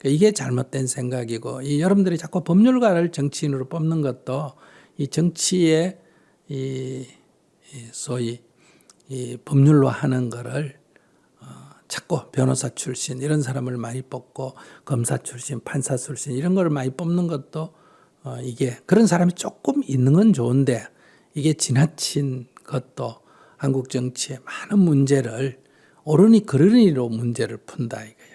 이게 잘못된 생각이고, 이 여러분들이 자꾸 법률가를 정치인으로 뽑는 것도 이 정치의 소위 이 법률로 하는 거를 자꾸 변호사 출신 이런 사람을 많이 뽑고 검사 출신, 판사 출신 이런 걸 많이 뽑는 것도 이게 그런 사람이 조금 있는 건 좋은데, 이게 지나친 것도 한국 정치의 많은 문제를 옳으니 그르니로 문제를 푼다 이거야.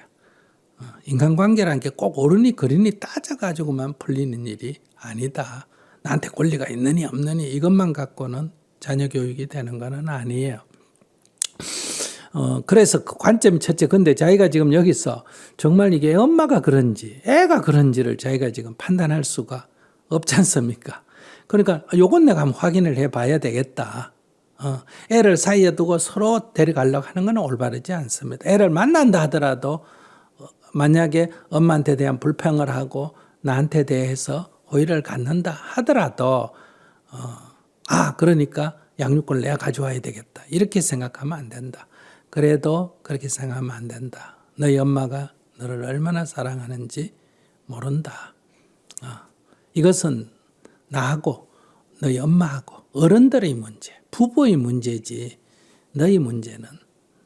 인간관계라는 게 꼭 옳으니 그르니 따져가지고만 풀리는 일이 아니다. 나한테 권리가 있느니 없느니 이것만 갖고는 자녀 교육이 되는 건 아니에요. 그래서 그 관점이 첫째. 근데 자기가 지금 여기서 정말 이게 엄마가 그런지 애가 그런지를 자기가 지금 판단할 수가 없지 않습니까? 그러니까 요건 내가 한번 확인을 해봐야 되겠다. 애를 사이에 두고 서로 데려가려고 하는 건 올바르지 않습니다. 애를 만난다 하더라도 만약에 엄마한테 대한 불평을 하고 나한테 대해서 호의를 갖는다 하더라도 그러니까 양육권을 내가 가져와야 되겠다, 이렇게 생각하면 안 된다. 그래도 그렇게 생각하면 안 된다. 너희 엄마가 너를 얼마나 사랑하는지 모른다. 이것은 나하고 너희 엄마하고 어른들의 문제, 부부의 문제지 너희 문제는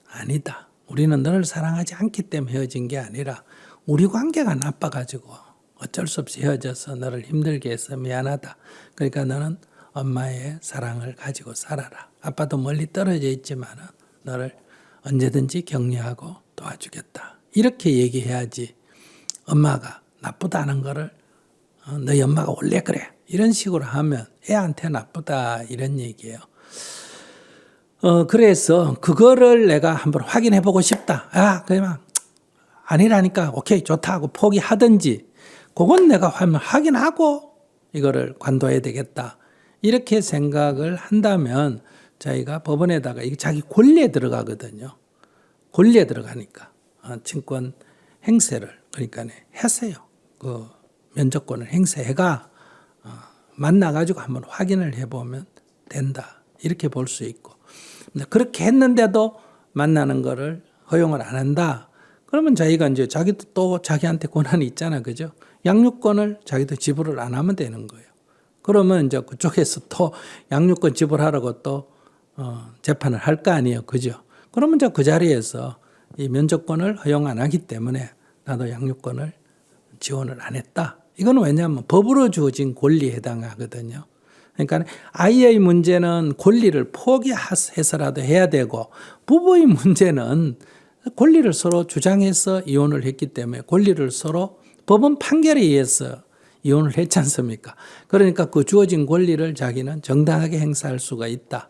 아니다. 우리는 너를 사랑하지 않기 때문에 헤어진 게 아니라 우리 관계가 나빠가지고 어쩔 수 없이 헤어져서 너를 힘들게 해서 미안하다. 그러니까 너는 엄마의 사랑을 가지고 살아라. 아빠도 멀리 떨어져 있지만은 너를 언제든지 격려하고 도와주겠다. 이렇게 얘기해야지 엄마가 나쁘다는 거를 너희 엄마가 원래 그래 이런 식으로 하면 애한테 나쁘다 이런 얘기예요. 그래서 그거를 내가 한번 확인해 보고 싶다. 그냥 아니라니까 오케이 좋다 하고 포기하든지, 그건 내가 확인하고 이거를 관둬야 되겠다. 이렇게 생각을 한다면 자기가 법원에다가 이게 자기 권리에 들어가거든요. 권리에 들어가니까 친권 행세를 그러니까 하세요. 그 면접권을 행세해가 만나가지고 한번 확인을 해보면 된다. 이렇게 볼 수 있고, 그렇게 했는데도 만나는 거를 허용을 안 한다. 그러면 자기가 이제 자기도 또 자기한테 권한이 있잖아, 그죠? 양육권을 자기도 지불을 안 하면 되는 거예요. 그러면 이제 그쪽에서 또 양육권 지불하라고 또 재판을 할 거 아니에요, 그죠? 그러면 이제 그 자리에서 이 면접권을 허용 안 하기 때문에 나도 양육권을 지원을 안 했다. 이거는 왜냐하면 법으로 주어진 권리에 해당하거든요. 그러니까 아이의 문제는 권리를 포기해서라도 해야 되고, 부부의 문제는 권리를 서로 주장해서 이혼을 했기 때문에 권리를 서로 법원 판결에 의해서 이혼을 했지 않습니까? 그러니까 그 주어진 권리를 자기는 정당하게 행사할 수가 있다.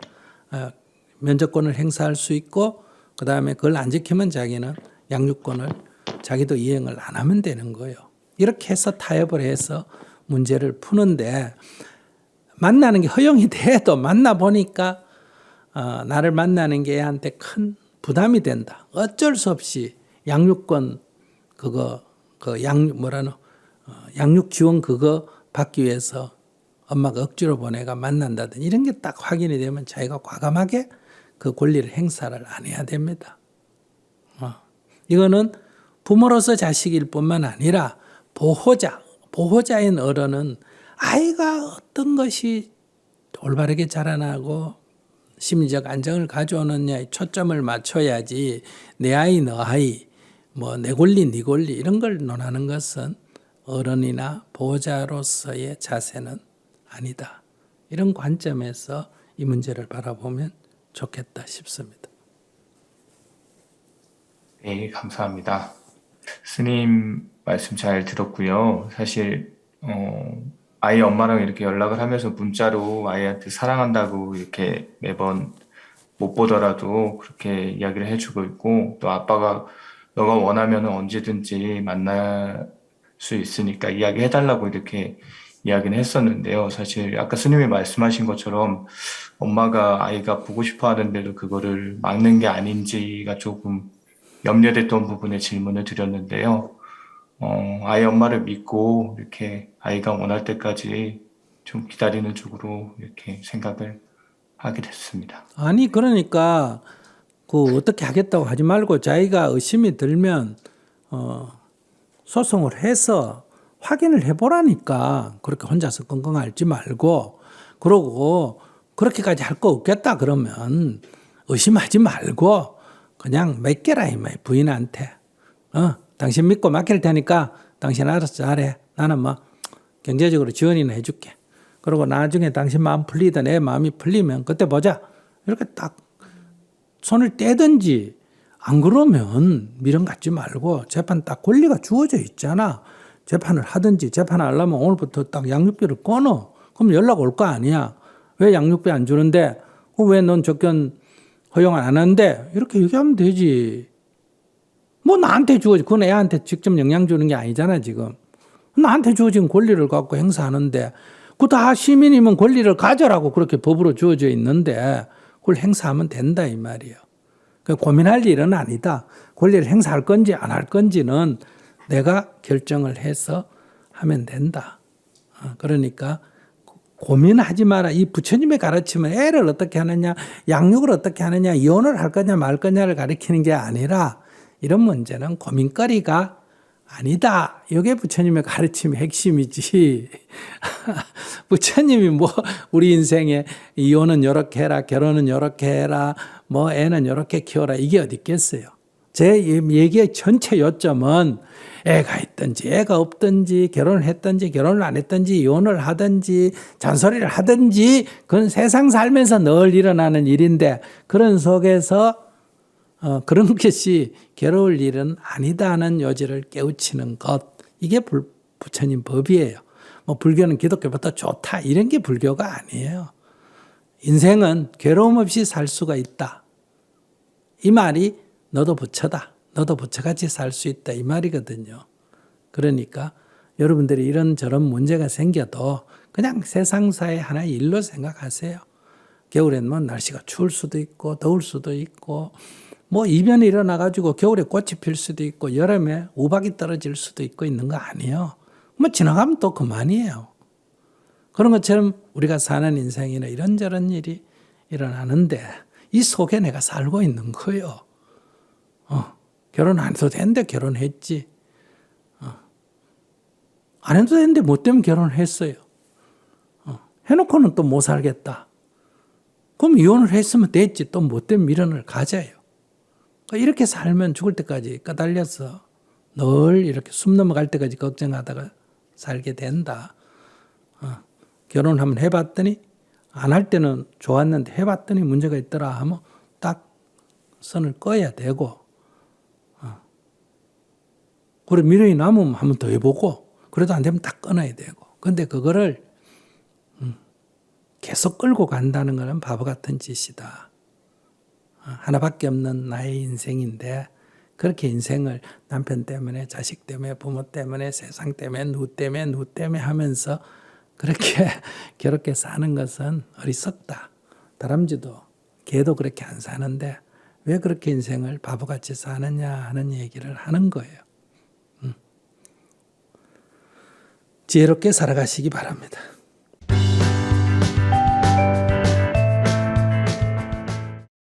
면접권을 행사할 수 있고, 그 다음에 그걸 안 지키면 자기는 양육권을 자기도 이행을 안 하면 되는 거예요. 이렇게 해서 타협을 해서 문제를 푸는데, 만나는 게 허용이 돼도 만나보니까 나를 만나는 게 애한테 큰 부담이 된다. 어쩔 수 없이 양육권 양육 지원 그거 받기 위해서 엄마가 억지로 보내가 만난다든지 이런 게 딱 확인이 되면 자기가 과감하게 그 권리를 행사를 안 해야 됩니다. 이거는 부모로서 자식일 뿐만 아니라 보호자인 어른은 아이가 어떤 것이 올바르게 자라나고 심리적 안정을 가져오느냐에 초점을 맞춰야지 내 아이 너 아이 뭐 내 권리 네 권리 이런 걸 논하는 것은 어른이나 보호자로서의 자세는 아니다. 이런 관점에서 이 문제를 바라보면 좋겠다 싶습니다. 네, 감사합니다. 스님 말씀 잘 들었고요. 사실 아이 엄마랑 이렇게 연락을 하면서 문자로 아이한테 사랑한다고 이렇게 매번 못 보더라도 그렇게 이야기를 해주고 있고, 또 아빠가 너가 원하면 언제든지 만날 수 있으니까 이야기해달라고 이렇게 이야기는 했었는데요. 사실 아까 스님이 말씀하신 것처럼 엄마가 아이가 보고 싶어 하는데도 그거를 막는 게 아닌지가 조금 염려됐던 부분에 질문을 드렸는데요. 아이 엄마를 믿고 이렇게 아이가 원할 때까지 좀 기다리는 쪽으로 이렇게 생각을 하게 됐습니다. 아니 그러니까 그 어떻게 하겠다고 하지 말고 자기가 의심이 들면 소송을 해서 확인을 해보라니까. 그렇게 혼자서 끙끙 앓지 말고, 그러고 그렇게까지 할 거 없겠다 그러면 의심하지 말고 그냥 맡겨라 이 말 부인한테. 당신 믿고 맡길 테니까 당신 알아서 잘해. 나는 뭐 경제적으로 지원이나 해줄게. 그리고 나중에 당신 마음 풀리든 내 마음이 풀리면 그때 보자. 이렇게 딱 손을 떼든지, 안 그러면 미련 갖지 말고 재판 딱 권리가 주어져 있잖아. 재판을 하든지, 재판을 하려면 오늘부터 딱 양육비를 끊어. 그럼 연락 올 거 아니야. 왜 양육비 안 주는데? 왜 넌 접견 허용 안 하는데? 이렇게 얘기하면 되지. 뭐 나한테 주어지, 그건 애한테 직접 영향 주는 게 아니잖아 지금. 나한테 주어진 권리를 갖고 행사하는데, 그 다 시민이면 권리를 가져라고 그렇게 법으로 주어져 있는데 그걸 행사하면 된다 이 말이에요. 고민할 일은 아니다. 권리를 행사할 건지 안 할 건지는 내가 결정을 해서 하면 된다. 그러니까 고민하지 마라. 이 부처님의 가르침은 애를 어떻게 하느냐, 양육을 어떻게 하느냐, 이혼을 할 거냐 말 거냐를 가르치는 게 아니라 이런 문제는 고민거리가 아니다. 이게 부처님의 가르침의 핵심이지. 부처님이 뭐 우리 인생에 이혼은 이렇게 해라, 결혼은 이렇게 해라, 뭐 애는 이렇게 키워라, 이게 어디 있겠어요. 제 얘기의 전체 요점은 애가 있든지 애가 없든지 결혼을 했든지 결혼을 안 했든지 이혼을 하든지 잔소리를 하든지 그건 세상 살면서 늘 일어나는 일인데, 그런 속에서 그런 것이 괴로울 일은 아니다는 요지를 깨우치는 것, 이게 부처님 법이에요. 뭐 불교는 기독교보다 좋다 이런 게 불교가 아니에요. 인생은 괴로움 없이 살 수가 있다. 이 말이 너도 부처다. 너도 부처같이 살 수 있다 이 말이거든요. 그러니까 여러분들이 이런저런 문제가 생겨도 그냥 세상사의 하나의 일로 생각하세요. 겨울엔 뭐 날씨가 추울 수도 있고 더울 수도 있고, 뭐 이변이 일어나가지고 겨울에 꽃이 필 수도 있고 여름에 우박이 떨어질 수도 있고 있는 거 아니에요. 뭐 지나가면 또 그만이에요. 그런 것처럼 우리가 사는 인생이나 이런저런 일이 일어나는데 이 속에 내가 살고 있는 거예요. 결혼 안 해도 되는데 결혼했지. 안 해도 되는데 뭐 때문에 결혼을 했어요. 해놓고는 또 못 살겠다. 그럼 이혼을 했으면 됐지. 또 뭐 때문에 미련을 가져요. 이렇게 살면 죽을 때까지 까달려서 늘 이렇게 숨 넘어갈 때까지 걱정하다가 살게 된다. 결혼을 한번 해봤더니 안 할 때는 좋았는데 해봤더니 문제가 있더라 하면 딱 선을 꺼야 되고, 그리고 미련이 남으면 한번 더 해보고, 그래도 안 되면 딱 끊어야 되고. 근데 그거를 계속 끌고 간다는 것은 바보 같은 짓이다. 하나밖에 없는 나의 인생인데 그렇게 인생을 남편 때문에 자식 때문에 부모 때문에 세상 때문에 누 때문에 하면서 그렇게 괴롭게 사는 것은 어리석다. 다람쥐도 개도 그렇게 안 사는데 왜 그렇게 인생을 바보같이 사느냐 하는 얘기를 하는 거예요. 지혜롭게 살아가시기 바랍니다.